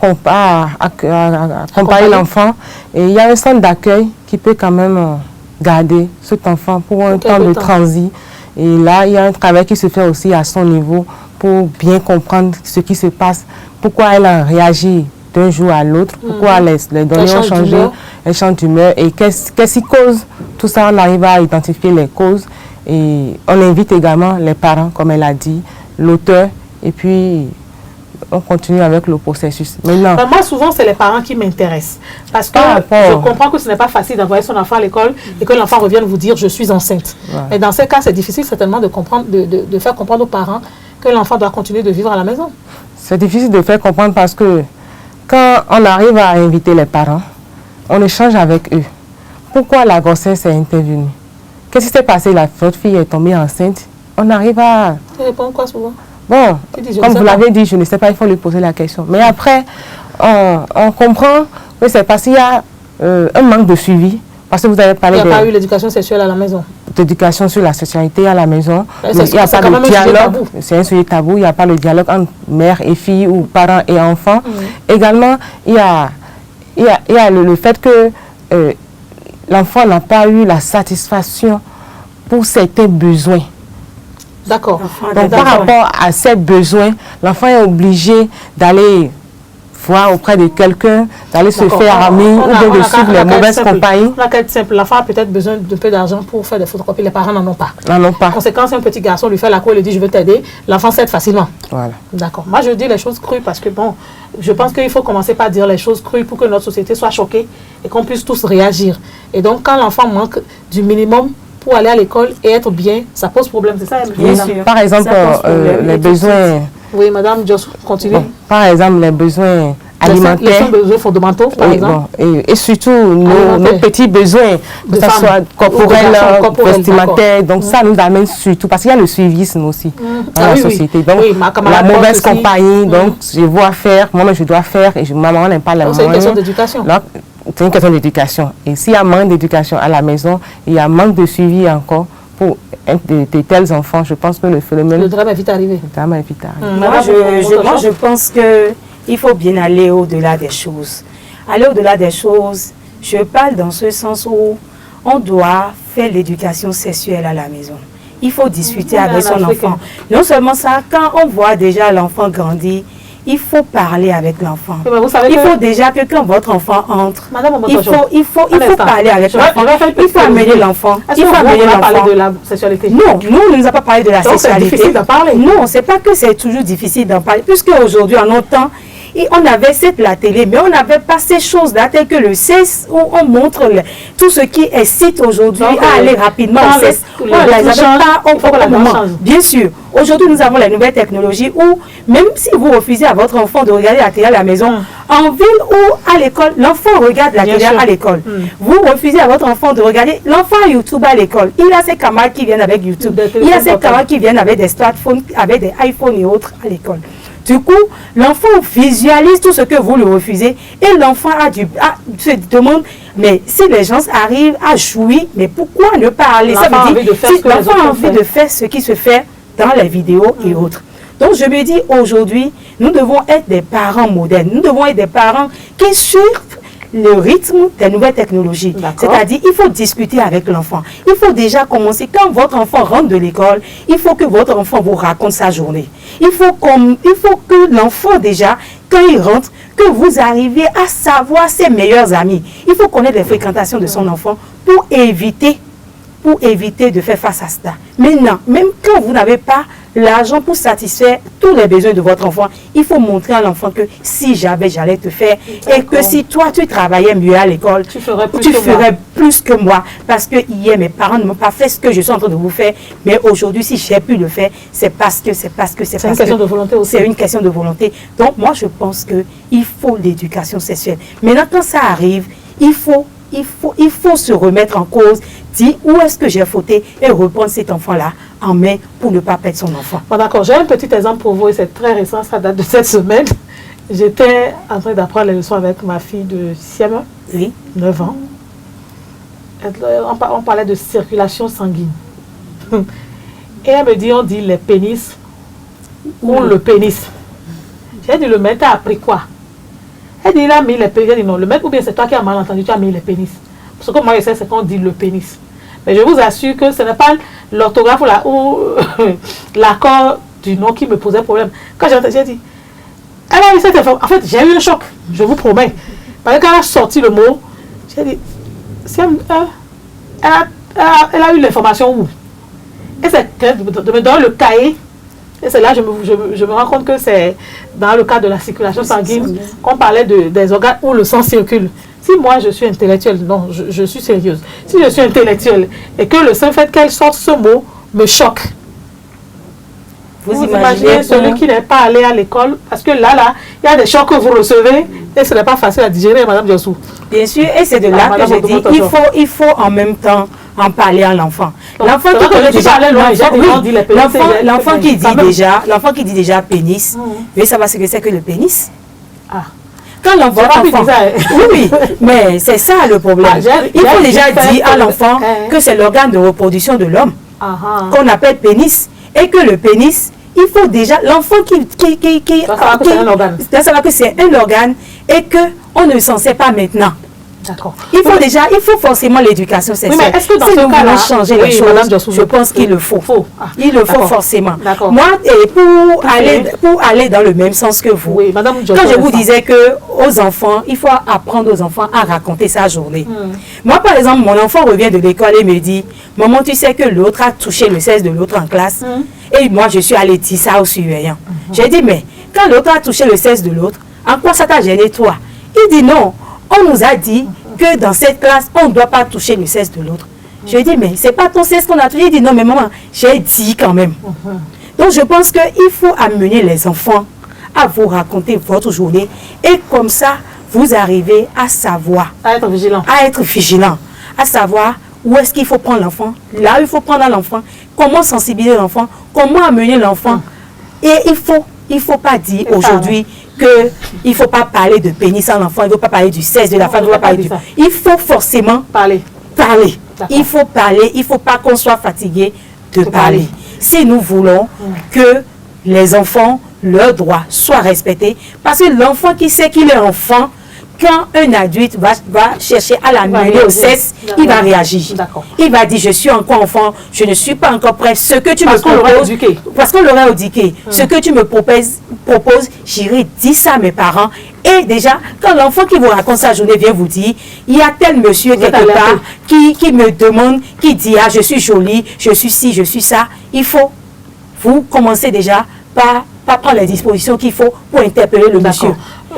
accompagner l'enfant. Et il y a un centre d'accueil qui peut quand même garder cet enfant pour un temps de transit. Et là, il y a un travail qui se fait aussi à son niveau pour bien comprendre ce qui se passe, pourquoi elle a réagi d'un jour à l'autre, pourquoi les données ont changé, elle change d'humeur et qu'est-ce qui cause tout ça. On arrive à identifier les causes et on invite également les parents, comme elle a dit, l'auteur, et puis on continue avec le processus. Maintenant, moi, souvent, c'est les parents qui m'intéressent. Parce que je comprends que ce n'est pas facile d'envoyer son enfant à l'école et que l'enfant revienne vous dire « je suis enceinte ». Mais dans ce cas, c'est difficile certainement de faire comprendre aux parents que l'enfant doit continuer de vivre à la maison. C'est difficile de faire comprendre parce que quand on arrive à inviter les parents, on échange avec eux. Pourquoi la grossesse est intervenue? Qu'est-ce qui s'est passé? Votre fille est tombée enceinte. On arrive à... Tu réponds quoi souvent? Bon, comme vous l'avez dit, je ne sais pas, il faut lui poser la question. Mais après, on comprend que c'est parce qu'il y a un manque de suivi. Parce que vous avez parlé il n'y a pas eu l'éducation sexuelle à la maison. D'éducation sur la sexualité à la maison. Il n'y a pas de dialogue. C'est un sujet tabou. Il n'y a pas de dialogue entre mère et fille ou parents et enfants. Également, il y a le fait que l'enfant n'a pas eu la satisfaction pour certains besoins. D'accord. Donc, par rapport à ces besoins, l'enfant est obligé d'aller voir auprès de quelqu'un, d'aller se faire ami ou bien de suivre les mauvaises compagnies. La quête simple, l'enfant a peut-être besoin de peu d'argent pour faire des photocopies, les parents n'en ont pas. N'en ont pas. Conséquence, un petit garçon lui fait la cour, il lui dit je veux t'aider, l'enfant s'aide facilement. Voilà. D'accord. Moi je dis les choses crues parce que bon, je pense qu'il faut commencer par dire les choses crues pour que notre société soit choquée et qu'on puisse tous réagir. Et donc quand l'enfant manque du minimum pour aller à l'école et être bien, ça pose problème, c'est ça? Bien sûr. Par exemple, les besoins... Oui, madame Jossou, continue. Bon, par exemple, les besoins alimentaires. Les besoins fondamentaux, par exemple. Bon, et surtout nos petits besoins, que ce soit corporels, vestimentaires. Donc ça nous amène surtout, parce qu'il y a le suivisme aussi dans la société. Donc la mauvaise compagnie, donc je vois faire, moi je dois faire, et maman n'aime pas la moyenne. C'est une question d'éducation. C'est une question d'éducation. Et s'il y a manque d'éducation à la maison, il y a manque de suivi encore pour de tels enfants, je pense que le phénomène... Le drame est vite arrivé. Le drame est vite arrivé. Moi, je pense qu'il faut bien aller au-delà des choses. Aller au-delà des choses, je parle dans ce sens où on doit faire l'éducation sexuelle à la maison. Il faut discuter avec son enfant. Non seulement ça, quand on voit déjà l'enfant grandir, il faut parler avec l'enfant. Il faut déjà que quand votre enfant entre, il faut parler avec l'enfant. Il faut amener l'enfant. Il faut amener l'enfant. De la sexualité. Non, nous, on ne nous a pas parlé de la sexualité. C'est difficile d'en parler. Non, c'est pas que c'est toujours difficile d'en parler. Puisque aujourd'hui, en notre temps, on avait la télé, mais on n'avait pas ces choses-là, telles que le sexe, où on montre tout ce qui excite aujourd'hui à aller rapidement au sexe. On ne les avait pas au moment. Bien sûr. Aujourd'hui, nous avons les nouvelles technologies où, même si vous refusez à votre enfant de regarder la télé à la maison, en ville ou à l'école, l'enfant regarde la télé à l'école. Vous refusez à votre enfant de regarder, l'enfant a YouTube à l'école. Il a ses camarades qui viennent avec YouTube. Il a ses camarades qui viennent avec des smartphones, avec des iPhones et autres à l'école. Du coup, l'enfant visualise tout ce que vous lui refusez et l'enfant se demande, mais si les gens arrivent à jouir, mais pourquoi ne pas aller? Ça veut dire, si l'enfant a envie de faire ce qui se fait dans les vidéos et autres. Donc je me dis, aujourd'hui, nous devons être des parents modernes. Nous devons être des parents qui suivent le rythme des nouvelles technologies. C'est-à-dire, il faut discuter avec l'enfant. Il faut déjà commencer, quand votre enfant rentre de l'école, il faut que votre enfant vous raconte sa journée. Il faut que l'enfant déjà, quand il rentre, que vous arriviez à savoir ses meilleurs amis. Il faut connaître les fréquentations de son enfant pour éviter de faire face à cela. Maintenant, même quand vous n'avez pas l'argent pour satisfaire tous les besoins de votre enfant, il faut montrer à l'enfant que si j'allais te faire, et que si toi tu travaillais mieux à l'école, tu ferais plus que moi. Parce que hier mes parents ne m'ont pas fait ce que je suis en train de vous faire, mais aujourd'hui si j'ai pu le faire, c'est parce que c'est une question de volonté aussi. C'est une question de volonté. Donc moi je pense qu'il faut l'éducation sexuelle. Maintenant quand ça arrive, il faut se remettre en cause, dire où est-ce que j'ai fauté et reprendre cet enfant-là en main pour ne pas perdre son enfant. Bon, d'accord, j'ai un petit exemple pour vous et c'est très récent, ça date de cette semaine. J'étais en train d'apprendre les leçons avec ma fille de 6e, 9 ans. On parlait de circulation sanguine. Et elle me dit, on dit les pénis ou le pénis. J'ai dit, le maître a appris quoi? Elle dit, il a mis les pénis. J'ai dit, non, le maître ou bien c'est toi qui as mal entendu, tu as mis les pénis. Parce que moi, je sais, c'est qu'on dit le pénis. Mais je vous assure que ce n'est pas l'orthographe ou l'accord du nom qui me posait problème. Quand j'ai entendu, j'ai dit, elle a eu cette information. En fait, j'ai eu un choc, je vous promets. Parce que quand elle a sorti le mot, j'ai dit, elle a eu l'information où? Et c'est de me donner le cahier. Et c'est là que je me rends compte que c'est dans le cadre de la circulation sanguine qu'on parlait des organes où le sang circule. Si moi je suis intellectuelle, non, je suis sérieuse. Si je suis intellectuelle et que le seul fait qu'elle sorte ce mot me choque. Vous imaginez celui qui n'est pas allé à l'école, parce que là, il y a des chocs que vous recevez et ce n'est pas facile à digérer, Madame Jossou. Bien sûr, et c'est de là que je dis, il faut en même temps en parler à l'enfant. L'enfant qui dit déjà pénis, mais ça va ce que c'est que le pénis. Quand l'enfant, oui, mais c'est ça le problème. Il faut déjà dire à l'enfant que c'est l'organe de reproduction de l'homme, qu'on appelle pénis, et que le pénis, il faut déjà, l'enfant ça va que c'est un organe, et qu'on ne s'en sait pas maintenant. D'accord. Il faut forcément l'éducation sexuelle. Oui, mais est-ce que dans si ce nous cas-là, voulons changer les choses, Madame Diossou, je pense qu'il le faut. Il le faut forcément. D'accord. Moi, et pour aller dans le même sens que vous, Madame Diossou, quand je vous disais que aux enfants, il faut apprendre aux enfants à raconter sa journée. Moi, par exemple, mon enfant revient de l'école et me dit, maman, tu sais que l'autre a touché le sexe de l'autre en classe. Et moi, je suis allée dire ça au surveillant. J'ai dit, mais quand l'autre a touché le sexe de l'autre, en quoi ça t'a gêné toi? Il dit non, on nous a dit que dans cette classe, on ne doit pas toucher le sexe de l'autre. Je lui ai dit, mais c'est pas ton sexe qu'on a touché. Il dit non, mais maman, j'ai dit quand même. Donc je pense qu'il faut amener les enfants à vous raconter votre journée et comme ça, vous arrivez à savoir. À être vigilant. À être vigilant. À savoir où est-ce qu'il faut prendre l'enfant. Là, il faut prendre l'enfant. Comment sensibiliser l'enfant. Comment amener l'enfant. Et il ne faut pas dire aujourd'hui qu'il ne faut pas parler de pénis à l'enfant, il ne faut pas parler du sexe de la femme, il faut forcément parler. Il faut parler, il ne faut pas qu'on soit fatigué de parler. Si nous voulons que les enfants, leurs droits soient respectés, parce que l'enfant qui sait qu'il est enfant, quand un adulte va chercher à l'amener au sexe, il va réagir. Il va dire, je suis encore enfant, je ne suis pas encore prêt. Ce que tu me proposes, parce qu'on l'aurait éduqué. Ce que tu me proposes, j'irai dire ça à mes parents. Et déjà, quand l'enfant qui vous raconte sa journée vient vous dire, il y a tel monsieur quelque part qui me demande, qui dit, ah, je suis jolie, je suis ci, je suis ça. Il faut, vous commencez déjà par prendre les dispositions qu'il faut pour interpeller le monsieur.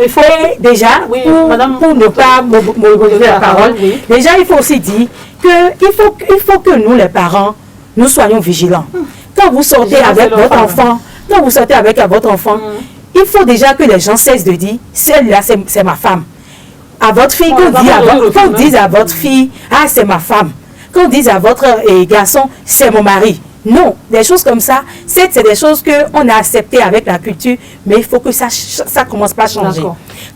Il faut déjà, pour ne pas monopoliser la parole, déjà il faut aussi dire qu'il faut que nous les parents, nous soyons vigilants. Quand vous sortez avec votre enfant, il faut déjà que les gens cessent de dire, celle-là c'est ma femme. À votre fille, qu'on dise à votre fille, ah c'est ma femme. Qu'on dise à votre garçon, c'est mon mari. Non, des choses comme ça, c'est des choses qu'on a acceptées avec la culture, mais il faut que ça commence pas à changer.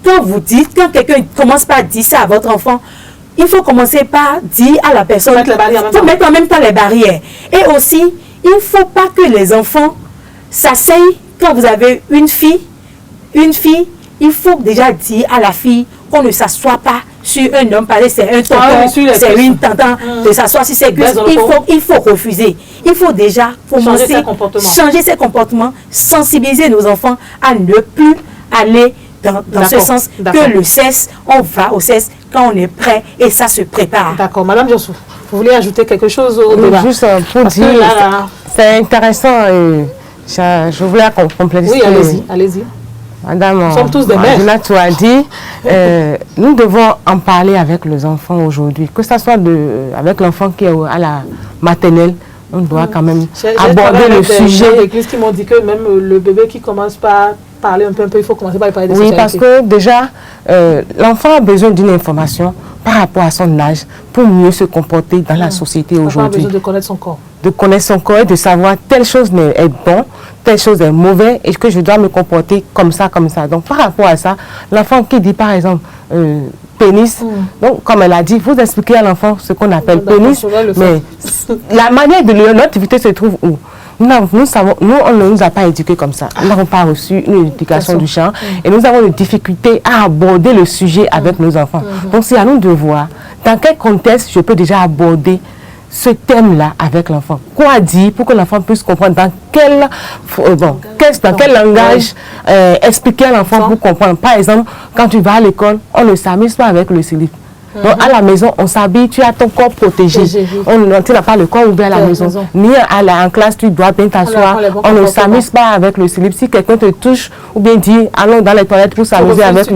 Quand quelqu'un commence pas à dire ça à votre enfant, il faut commencer par dire à la personne, il faut mettre en même temps les barrières. Et aussi, il ne faut pas que les enfants s'asseyent quand vous avez une fille, il faut déjà dire à la fille qu'on ne s'assoit pas sur un homme, parce que c'est un tonton, c'est une tante, de s'asseoir sur ses cuisses. Il faut refuser. Il faut déjà commencer changer ses comportements, sensibiliser nos enfants à ne plus aller dans ce sens que le sexe, on va au sexe quand on est prêt et ça se prépare. D'accord. Madame Diossou, vous voulez ajouter quelque chose au débat? Juste pour dire, c'est intéressant et je voulais compléter. Oui, allez-y. Madame, nous sommes tous des mères. Tu as dit, nous devons en parler avec les enfants aujourd'hui, que ce soit avec l'enfant qui est à la maternelle, on doit quand même aborder le sujet. J'ai des qui m'ont dit que même le bébé qui commence par parler un peu, il faut commencer par parler de sexualité. Oui, parce que déjà, l'enfant a besoin d'une information par rapport à son âge pour mieux se comporter dans la société aujourd'hui. Il a besoin de connaître son corps. De connaître son corps et de savoir telle chose est bon, telle chose est mauvais et que je dois me comporter comme ça, comme ça. Donc par rapport à ça, l'enfant qui dit par exemple pénis, donc comme elle a dit, vous expliquez à l'enfant ce qu'on appelle pénis, mais la manière de l'activité se trouve où? Nous, on ne nous a pas éduqués comme ça. Nous n'avons pas reçu une éducation du genre et nous avons des difficultés à aborder le sujet avec nos enfants. Donc c'est à nous de voir dans quel contexte je peux déjà aborder ce thème-là avec l'enfant. Quoi dire pour que l'enfant puisse comprendre dans quel langage expliquer à l'enfant pour comprendre. Par exemple, quand tu vas à l'école, on ne s'amuse pas avec le slip. Donc à la maison, on s'habille, tu as ton corps protégé. Tu n'as pas le corps ouvert à la maison. Ni en classe, tu dois bien t'asseoir. On ne s'amuse pas avec le slip. Si quelqu'un te touche ou bien dit, allons dans les toilettes pour s'amuser avec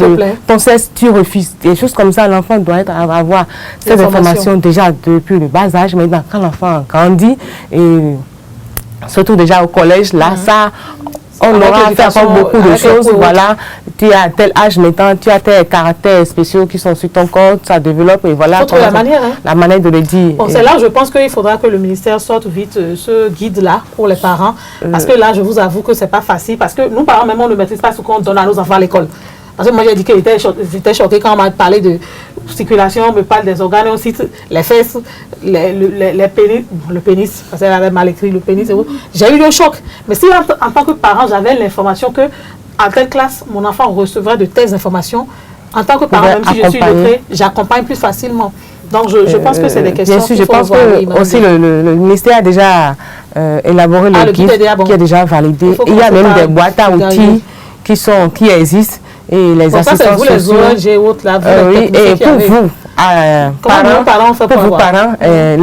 ton sexe, tu refuses. Des choses comme ça, l'enfant doit avoir ces informations déjà depuis le bas âge. Maintenant, quand l'enfant grandit, et surtout déjà au collège, là, ça... On aura fait encore beaucoup de choses, voilà, tu as tel âge maintenant, tu as tes caractères spéciaux qui sont sur ton corps, ça développe et voilà. La manière de le dire. Bon, c'est là, je pense qu'il faudra que le ministère sorte vite ce guide-là pour les parents, parce que là, je vous avoue que c'est pas facile, parce que nous, parents, même, on ne maîtrise pas ce qu'on donne à nos enfants à l'école. Parce que moi, j'ai dit que j'étais choquée quand on m'a parlé de circulation, on me parle des organes, on cite les fesses, les pénis, le pénis, parce qu'elle avait mal écrit le pénis. J'ai eu le choc. Mais si en tant que parent, j'avais l'information que en telle classe, mon enfant recevrait de telles informations, En tant que parent, même si je suis lettrée, j'accompagne plus facilement. Donc, je pense que c'est des questions. Bien sûr, je pense que aussi le ministère a déjà élaboré le guide qui est déjà validé. Il y a même des boîtes à outils qui existent et les assistants sociaux. Ça, c'est vous, les ONG, autres, là, oui, et pour vous, parents,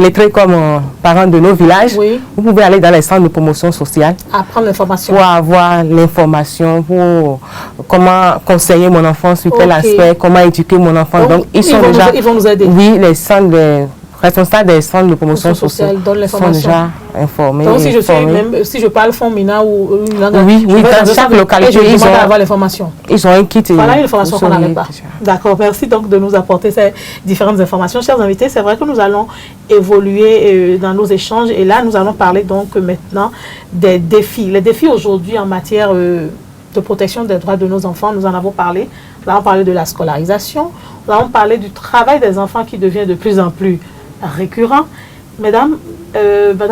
lettrés comme parents de nos villages, vous pouvez aller dans les centres de promotion sociale. Apprendre l'information. Pour avoir l'information, pour comment conseiller mon enfant sur tel aspect, comment éduquer mon enfant. Donc, ils vont nous aider. Oui, les centres de responsables des centres de promotion sociale sont déjà informés. Donc, si je parle fonds MINA ou une langue, oui, dans chaque localité, ils ont avoir l'information. Ils ont un kit. Voilà une information qu'on n'avait pas. D'accord, merci donc de nous apporter ces différentes informations. Chers invités, c'est vrai que nous allons évoluer dans nos échanges et là, nous allons parler donc maintenant des défis. Les défis aujourd'hui en matière de protection des droits de nos enfants, nous en avons parlé. Nous allons parler de la scolarisation, nous allons parler du travail des enfants qui devient de plus en plus récurrent. Madame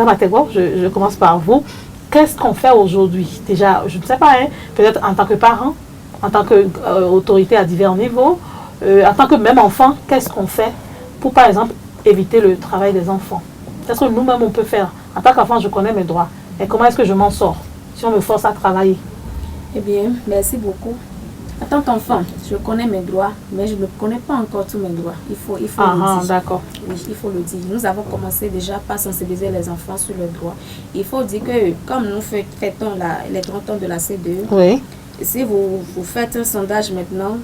Ategwa, je commence par vous. Qu'est-ce qu'on fait aujourd'hui? Déjà, je ne sais pas, hein, peut-être en tant que parent, en tant qu'autorité à divers niveaux, en tant que même enfant, qu'est-ce qu'on fait pour, par exemple, éviter le travail des enfants? Qu'est-ce que nous-mêmes on peut faire? En tant qu'enfant, je connais mes droits. Et comment est-ce que je m'en sors si on me force à travailler? Eh bien, merci beaucoup. En tant qu'enfant, je connais mes droits, mais je ne connais pas encore tous mes droits. Il faut le dire. D'accord. Oui, il faut le dire. Nous avons commencé déjà par sensibiliser les enfants sur leurs droits. Il faut dire que, comme nous fêtons les 30 ans de la CDE, oui. Si vous faites un sondage maintenant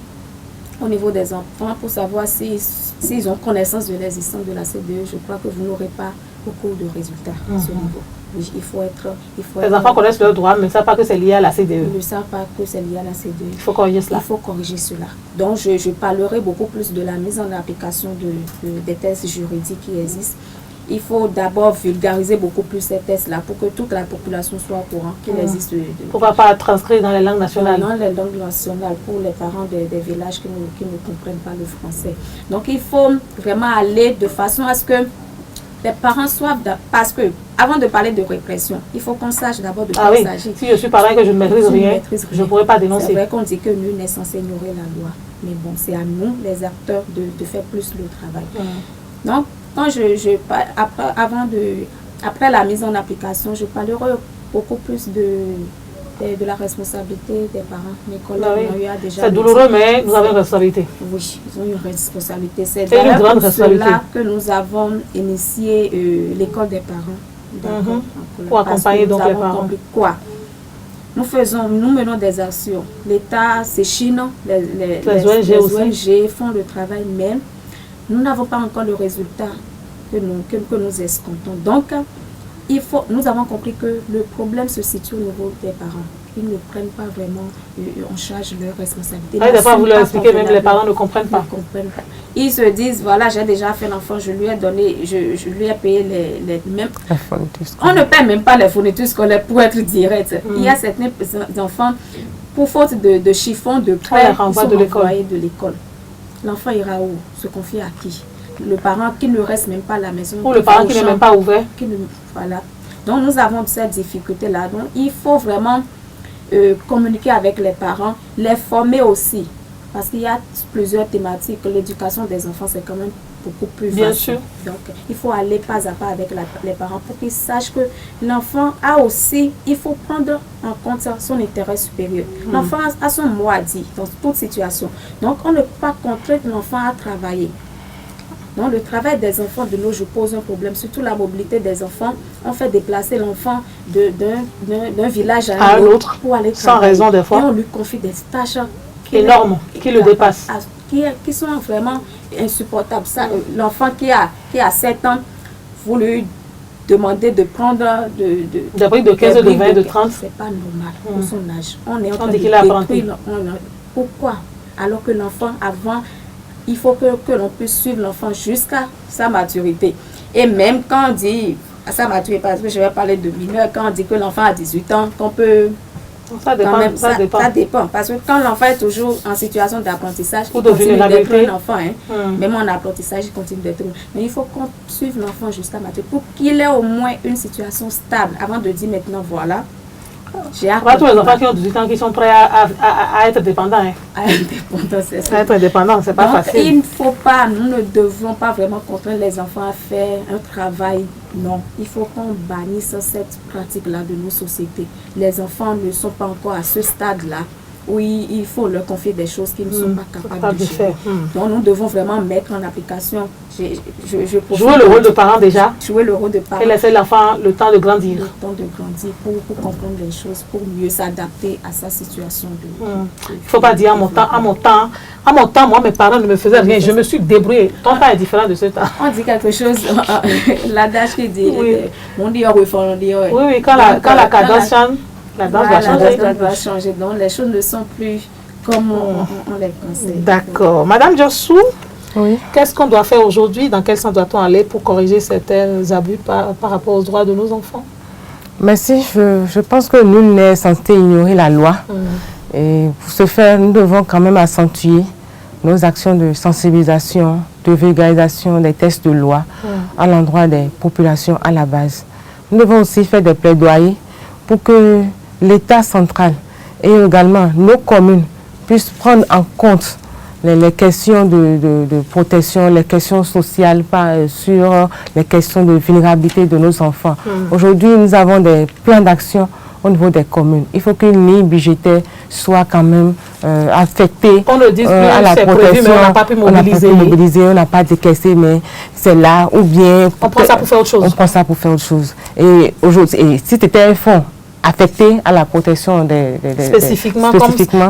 au niveau des enfants pour savoir s'ils ont connaissance de l'existence de la CDE, je crois que vous n'aurez pas beaucoup de résultats à ce niveau. Oui, les enfants connaissent leurs droits, mais ne savent pas que c'est lié à la CDE. Ils ne savent pas que c'est lié à la CDE. Il faut corriger cela. Il faut corriger cela. Donc, je parlerai beaucoup plus de la mise en application des tests juridiques qui existent. Il faut d'abord vulgariser beaucoup plus ces tests-là pour que toute la population soit au courant qu'il existe. Pourquoi pas transcrire dans les langues nationales? Dans les langues nationales pour les parents des villages qui ne comprennent pas le français. Donc, il faut vraiment aller de façon à ce que les parents soient... Parce que, avant de parler de répression, il faut qu'on sache d'abord de quoi il s'agit. Si je suis parent et que je ne maîtrise rien, je ne pourrais pas dénoncer. C'est vrai qu'on dit que nul n'est censé ignorer la loi. Mais bon, c'est à nous, les acteurs, de faire plus le travail. Donc, quand après la mise en application, je parlerai beaucoup plus de la responsabilité des parents. Mes collègues ont eu déjà... C'est douloureux, mais nous avons une responsabilité. Oui, ils ont une responsabilité. C'est d'ailleurs pour cela que nous avons initié l'école des parents. Pour accompagner donc les parents. Quoi? Nous menons des actions. L'État s'échine, les ONG font le travail, mais nous n'avons pas encore le résultat que nous escomptons. Donc, nous avons compris que le problème se situe au niveau des parents. Ils ne prennent pas vraiment en charge leurs responsabilités. Des fois, vous leur expliquez, même les parents ne comprennent pas. Ils se disent, voilà, j'ai déjà fait l'enfant, je lui ai donné, je lui ai payé les mêmes. On ne paie même pas les fournitures scolaires pour être direct. Il y a certains enfants, pour faute de chiffon, de prêt, ils sont renvoyés de l'école. L'enfant ira où? Se confier à qui? Le parent qui ne reste même pas à la maison. Ou le parent qui n'est même pas ouvert. Voilà. Donc nous avons cette difficulté-là. Donc il faut vraiment communiquer avec les parents, les former aussi. Parce qu'il y a plusieurs thématiques. L'éducation des enfants, c'est quand même beaucoup plus vaste. Bien sûr. Donc il faut aller pas à pas avec les parents pour qu'ils sachent que l'enfant a aussi, il faut prendre en compte son intérêt supérieur. L'enfant a son mot à dire dans toute situation. Donc on ne peut pas contraindre l'enfant à travailler. Donc le travail des enfants de nos jours pose un problème, surtout la mobilité des enfants. On fait déplacer l'enfant d'un village à un autre pour aller travailler. Sans raison des fois. Et on lui confie des tâches énormes qui le dépassent. Qui sont vraiment insupportables. L'enfant qui a 7 ans, vous lui demandez de prendre des briques de 15, de 20, de 30. C'est pas normal pour son âge. On est en train de détruire. Pourquoi? Alors que l'enfant, avant, il faut que l'on puisse suivre l'enfant jusqu'à sa maturité. Et même quand on dit à sa maturité, parce que je vais parler de mineur, quand on dit que l'enfant a 18 ans, qu'on peut... Ça dépend. Ça dépend. Parce que quand l'enfant est toujours en situation d'apprentissage, il continue d'être un enfant. Même en apprentissage, il continue d'être. Mais il faut qu'on suive l'enfant jusqu'à maturité pour qu'il ait au moins une situation stable avant de dire maintenant, voilà, J'ai hâte. Pas tous les enfants qui ont 18 ans qui sont prêts à être dépendants. Hein. À être dépendants, c'est ça. À être indépendants, c'est pas Donc, facile. il ne faut pas, nous ne devons pas vraiment contraindre les enfants à faire un travail. Non, il faut qu'on bannisse cette pratique-là de nos sociétés. Les enfants ne sont pas encore à ce stade-là où il faut leur confier des choses qu'ils ne sont pas capables de faire. Donc nous devons vraiment mettre en application. Jouer le rôle de parent déjà. Jouer le rôle de parent. Et laisser l'enfant le temps de grandir. Le temps de grandir pour comprendre les choses, pour mieux s'adapter à sa situation. Il ne faut pas dire à mon temps, moi mes parents ne me faisaient rien, je me suis débrouillée. Ton temps est différent de ce temps. On dit quelque chose, l'adage qui dit, on dit au refond, on dit oui, quand la cadence change. La danse va changer. Donc, les choses ne sont plus comme on les conseille. D'accord. Madame Diossou, oui. Qu'est-ce qu'on doit faire aujourd'hui? Dans quel sens doit-on aller pour corriger certains abus par rapport aux droits de nos enfants? Merci. Je pense que nul n'est censé ignorer la loi. Et pour ce faire, nous devons quand même accentuer nos actions de sensibilisation, de vulgarisation des textes de loi à l'endroit des populations à la base. Nous devons aussi faire des plaidoyers pour que l'État central et également nos communes puissent prendre en compte les questions de protection, les questions sociales, sur les questions de vulnérabilité de nos enfants. Aujourd'hui, nous avons des plans d'action au niveau des communes. Il faut qu'une ligne budgétaire soit quand même affectée on ne dit plus, à la protection. Prévu, mais on n'a pas pu mobiliser. On n'a pas décaissé, mais c'est là, ou bien... On prend ça pour faire autre chose. On prend ça pour faire autre chose. Et aujourd'hui, si c'était un fonds affectés à la protection spécifiquement.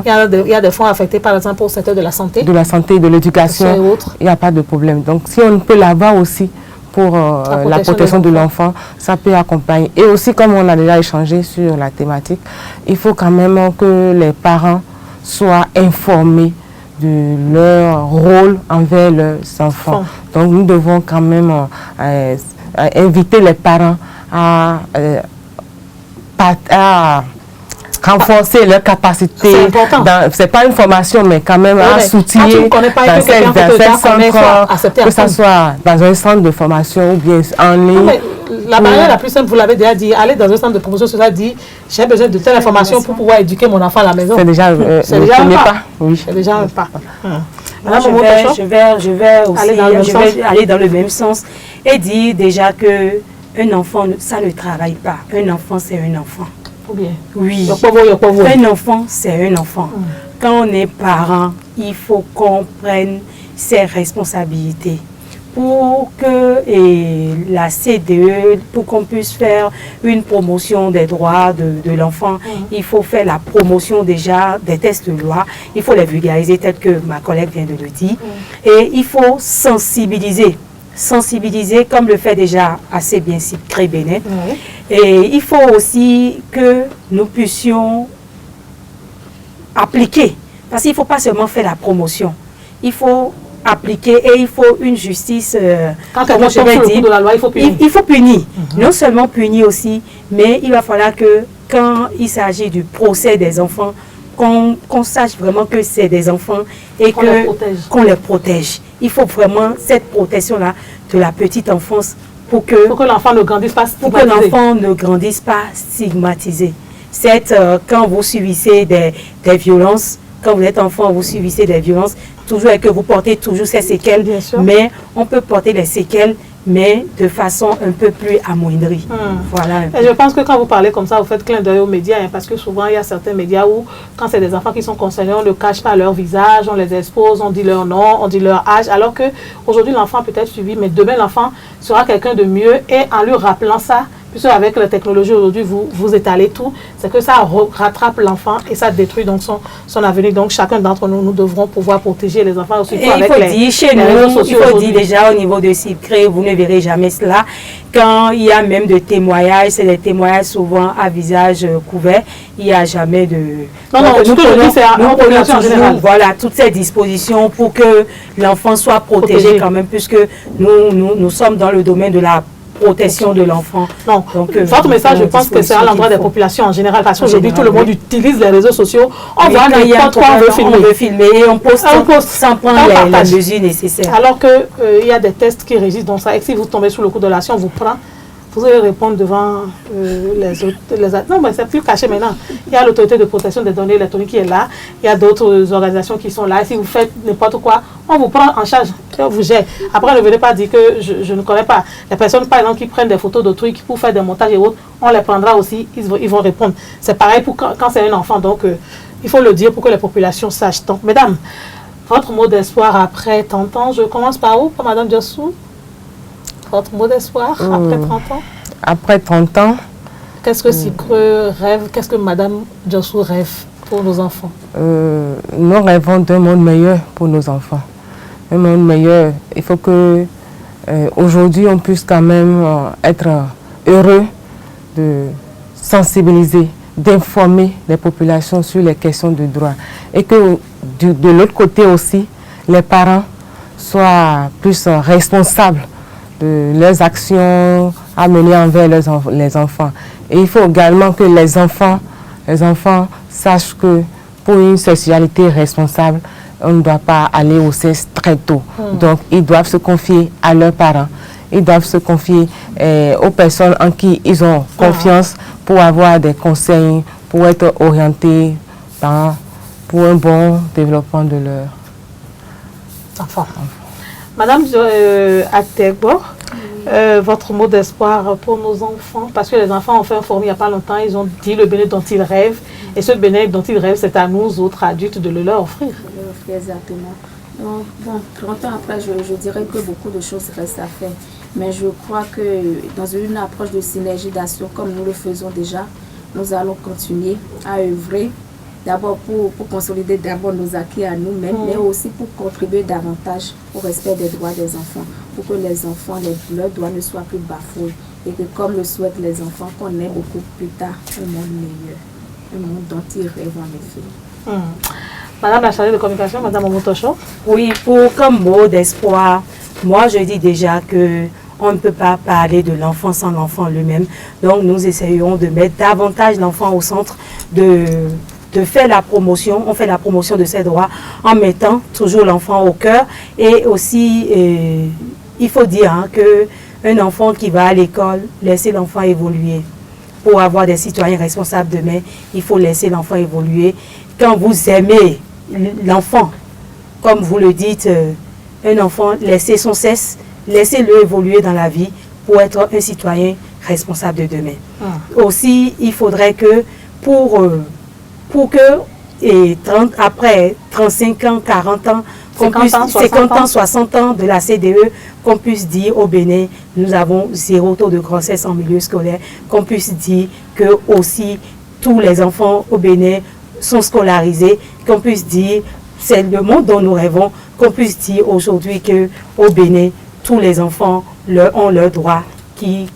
Il y a des fonds affectés, par exemple, au secteur de la santé. De la santé, de l'éducation, il n'y a pas de problème. Donc, si on peut l'avoir aussi pour la protection de l'enfant, ça peut accompagner. Et aussi, comme on a déjà échangé sur la thématique, il faut quand même que les parents soient informés de leur rôle envers leurs enfants. Donc, nous devons quand même inviter les parents à renforcer leur capacité. C'est important. C'est pas une formation, mais quand même à s'outiller dans certains centres, que ce soit dans un centre de formation ou bien en ligne. La barrière la plus simple, vous l'avez déjà dit, aller dans un centre de promotion, cela dit, j'ai besoin de telle information pour pouvoir éduquer mon enfant à la maison. C'est déjà un pas. Oui. C'est déjà un pas. Je vais aussi aller dans le même sens et dire déjà que un enfant, ça ne travaille pas. Un enfant, c'est un enfant. Oui. Un enfant, c'est un enfant. Quand on est parent, il faut qu'on prenne ses responsabilités. Pour que la CDE, pour qu'on puisse faire une promotion des droits de l'enfant, il faut faire la promotion déjà des textes de loi. Il faut les vulgariser, tel que ma collègue vient de le dire. Et il faut sensibiliser, comme le fait déjà assez bien Cyprès Bénin. Et il faut aussi que nous puissions appliquer, parce qu'il ne faut pas seulement faire la promotion, il faut appliquer et il faut une justice, comment je vais dire, de la loi, il faut punir. Non seulement punir aussi, mais il va falloir que quand il s'agit du procès des enfants, qu'on sache vraiment que c'est des enfants et qu'on les protège. Il faut vraiment cette protection-là de la petite enfance pour que l'enfant ne grandisse pas stigmatisé. Pour que l'enfant ne grandisse pas stigmatisé. Quand vous subissez des violences, quand vous êtes enfant, vous subissez des violences, toujours et que vous portez toujours ces séquelles, mais on peut porter les séquelles, mais de façon un peu plus amoindrie. Voilà. Et je pense que quand vous parlez comme ça, vous faites clin d'œil aux médias, parce que souvent il y a certains médias où, quand c'est des enfants qui sont concernés, on ne cache pas leur visage, on les expose, on dit leur nom, on dit leur âge, alors que aujourd'hui l'enfant peut être suivi, mais demain l'enfant sera quelqu'un de mieux, et en lui rappelant ça, puisque avec la technologie aujourd'hui, vous étalez tout, c'est que ça rattrape l'enfant et ça détruit donc son avenir. Donc chacun d'entre nous, nous devrons pouvoir protéger les enfants aussi. Et il faut dire, chez nous, il faut dire déjà au niveau de Cyprès, vous ne verrez jamais cela. Quand il y a même des témoignages, c'est des témoignages souvent à visage couvert, il n'y a jamais de... nous prenons toujours, voilà, toutes ces dispositions pour que l'enfant soit protégé quand même, puisque nous sommes dans le domaine de la protection de l'enfant. Donc, votre message, je pense que c'est à l'endroit des populations en général, parce qu'aujourd'hui, tout le monde utilise les réseaux sociaux. On voit n'importe quoi, on veut filmer et on poste sans prendre les mesures nécessaires. Alors qu'il y a des tests qui régissent dans ça, et si vous tombez sous le coup de l'action, on vous prend, vous allez répondre devant les autres. Non, mais c'est plus caché maintenant. Il y a l'autorité de protection des données électroniques qui est là. Il y a d'autres organisations qui sont là. Et si vous faites n'importe quoi, on vous prend en charge. On vous gère. Après, ne venez pas dire que je ne connais pas. Les personnes, par exemple, qui prennent des photos d'autrui pour faire des montages et autres, on les prendra aussi. Ils vont répondre. C'est pareil pour quand c'est un enfant. Donc, il faut le dire pour que les populations sachent. Donc, mesdames, votre mot d'espoir après 30 ans, je commence par où, pour Madame Diossou? Votre mot d'espoir après 30 ans? Après 30 ans, qu'est-ce que Sicreux rêve, qu'est-ce que Madame Diossou rêve pour nos enfants? Nous rêvons d'un monde meilleur pour nos enfants. Un monde meilleur. Il faut que aujourd'hui on puisse quand même être heureux de sensibiliser, d'informer les populations sur les questions de droit. Et que de l'autre côté aussi, les parents soient plus responsables de leurs actions à mener envers les enfants. Et il faut également que les enfants sachent que pour une sexualité responsable, on ne doit pas aller au sexe très tôt. Donc, ils doivent se confier à leurs parents. Ils doivent se confier aux personnes en qui ils ont confiance pour avoir des conseils, pour être orientés pour un bon développement de leur enfant. Madame Ategbo, votre mot d'espoir pour nos enfants, parce que les enfants ont fait un forum il n'y a pas longtemps, ils ont dit le bien-être dont ils rêvent, et ce bien-être dont ils rêvent, c'est à nous autres adultes de le leur offrir. Exactement. Donc, bon, 30 ans après, je dirais que beaucoup de choses restent à faire, mais je crois que dans une approche de synergie d'action, comme nous le faisons déjà, nous allons continuer à œuvrer d'abord pour consolider d'abord nos acquis à nous-mêmes, mais aussi pour contribuer davantage au respect des droits des enfants, pour que les enfants, leurs droits ne soient plus bafoués, et que comme le souhaitent les enfants, qu'on ait beaucoup plus tard un monde meilleur, un monde dont ils rêvent en effet. Madame la chargée de communication, Madame Omotocho. Oui, comme mot d'espoir, moi je dis déjà que on ne peut pas parler de l'enfant sans l'enfant lui-même. Donc nous essayons de mettre davantage l'enfant au centre, de faire la promotion, on fait la promotion de ses droits en mettant toujours l'enfant au cœur. Et aussi, il faut dire qu'un enfant qui va à l'école, laisser l'enfant évoluer. Pour avoir des citoyens responsables demain, il faut laisser l'enfant évoluer. Quand vous aimez l'enfant, comme vous le dites, un enfant, laissez son cesse, laissez-le évoluer dans la vie pour être un citoyen responsable de demain. Aussi, il faudrait que pour que après 35 ans, 40 ans, 50 ans, 60 ans de la CDE, qu'on puisse dire au Bénin, nous avons 0 taux de grossesse en milieu scolaire, qu'on puisse dire que aussi tous les enfants au Bénin sont scolarisés, qu'on puisse dire, c'est le monde dont nous rêvons, qu'on puisse dire aujourd'hui qu'au Bénin, tous les enfants ont leurs droits qui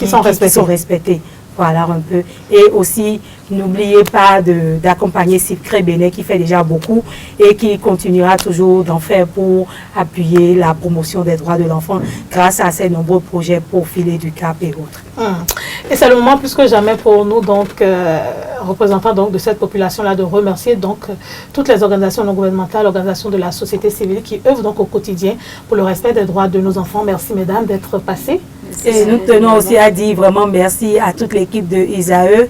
sont respectés. Voilà un peu. Et aussi, n'oubliez pas d'accompagner Sicré Bénin qui fait déjà beaucoup et qui continuera toujours d'en faire pour appuyer la promotion des droits de l'enfant grâce à ses nombreux projets pour filer du cap et autres. Et c'est le moment plus que jamais pour nous, donc, représentants donc, de cette population-là, de remercier donc, toutes les organisations non gouvernementales, organisations de la société civile qui œuvrent donc, au quotidien pour le respect des droits de nos enfants. Merci mesdames d'être passées. Et nous tenons aussi à dire vraiment merci à toute l'équipe de ISAE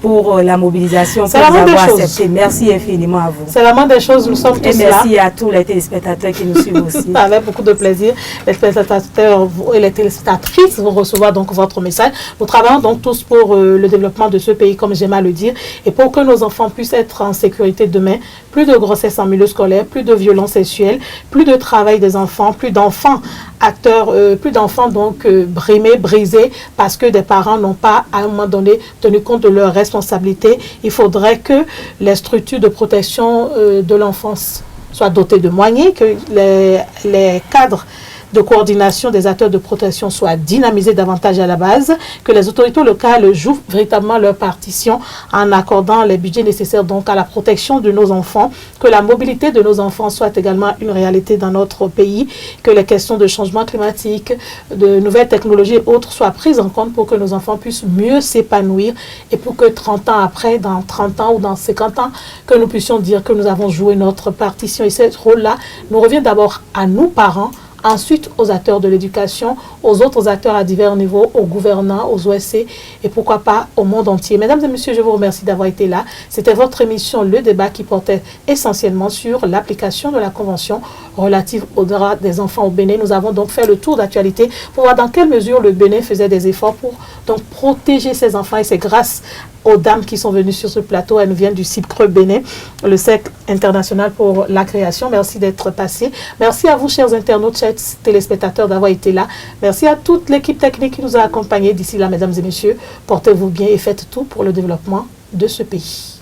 pour la mobilisation que vous avez acceptée. Merci infiniment à vous. C'est la moindre des choses, nous sommes tous là. Et merci à tous les téléspectateurs qui nous suivent aussi. Avec beaucoup de plaisir. Les téléspectateurs et les téléspectatrices vont recevoir donc votre message. Nous travaillons donc tous pour le développement de ce pays, comme j'aime à le dire, et pour que nos enfants puissent être en sécurité demain. Plus de grossesse en milieu scolaire, plus de violences sexuelles, plus de travail des enfants, plus d'enfants acteurs, plus d'enfants donc brimés, brisés, parce que des parents n'ont pas à un moment donné tenu compte de leurs responsabilités. Il faudrait que les structures de protection de l'enfance soient dotées de moyens, que les cadres de coordination des acteurs de protection soient dynamisés davantage à la base, que les autorités locales jouent véritablement leur partition en accordant les budgets nécessaires donc à la protection de nos enfants, que la mobilité de nos enfants soit également une réalité dans notre pays, que les questions de changement climatique, de nouvelles technologies et autres soient prises en compte pour que nos enfants puissent mieux s'épanouir et pour que 30 ans après, dans 30 ans ou dans 50 ans, que nous puissions dire que nous avons joué notre partition. Et ce rôle-là nous revient d'abord à nous, parents, ensuite aux acteurs de l'éducation, aux autres acteurs à divers niveaux, aux gouvernants, aux OSC et pourquoi pas au monde entier. Mesdames et messieurs, je vous remercie d'avoir été là. C'était votre émission Le Débat qui portait essentiellement sur l'application de la Convention relative aux droits des enfants au Bénin. Nous avons donc fait le tour d'actualité pour voir dans quelle mesure le Bénin faisait des efforts pour donc protéger ses enfants, et c'est grâce aux dames qui sont venues sur ce plateau. Elles nous viennent du CIPCRE Bénin, le Cercle international pour la création. Merci d'être passé. Merci à vous, chers internautes, chers téléspectateurs, d'avoir été là. Merci à toute l'équipe technique qui nous a accompagnés. D'ici là, mesdames et messieurs, portez-vous bien et faites tout pour le développement de ce pays.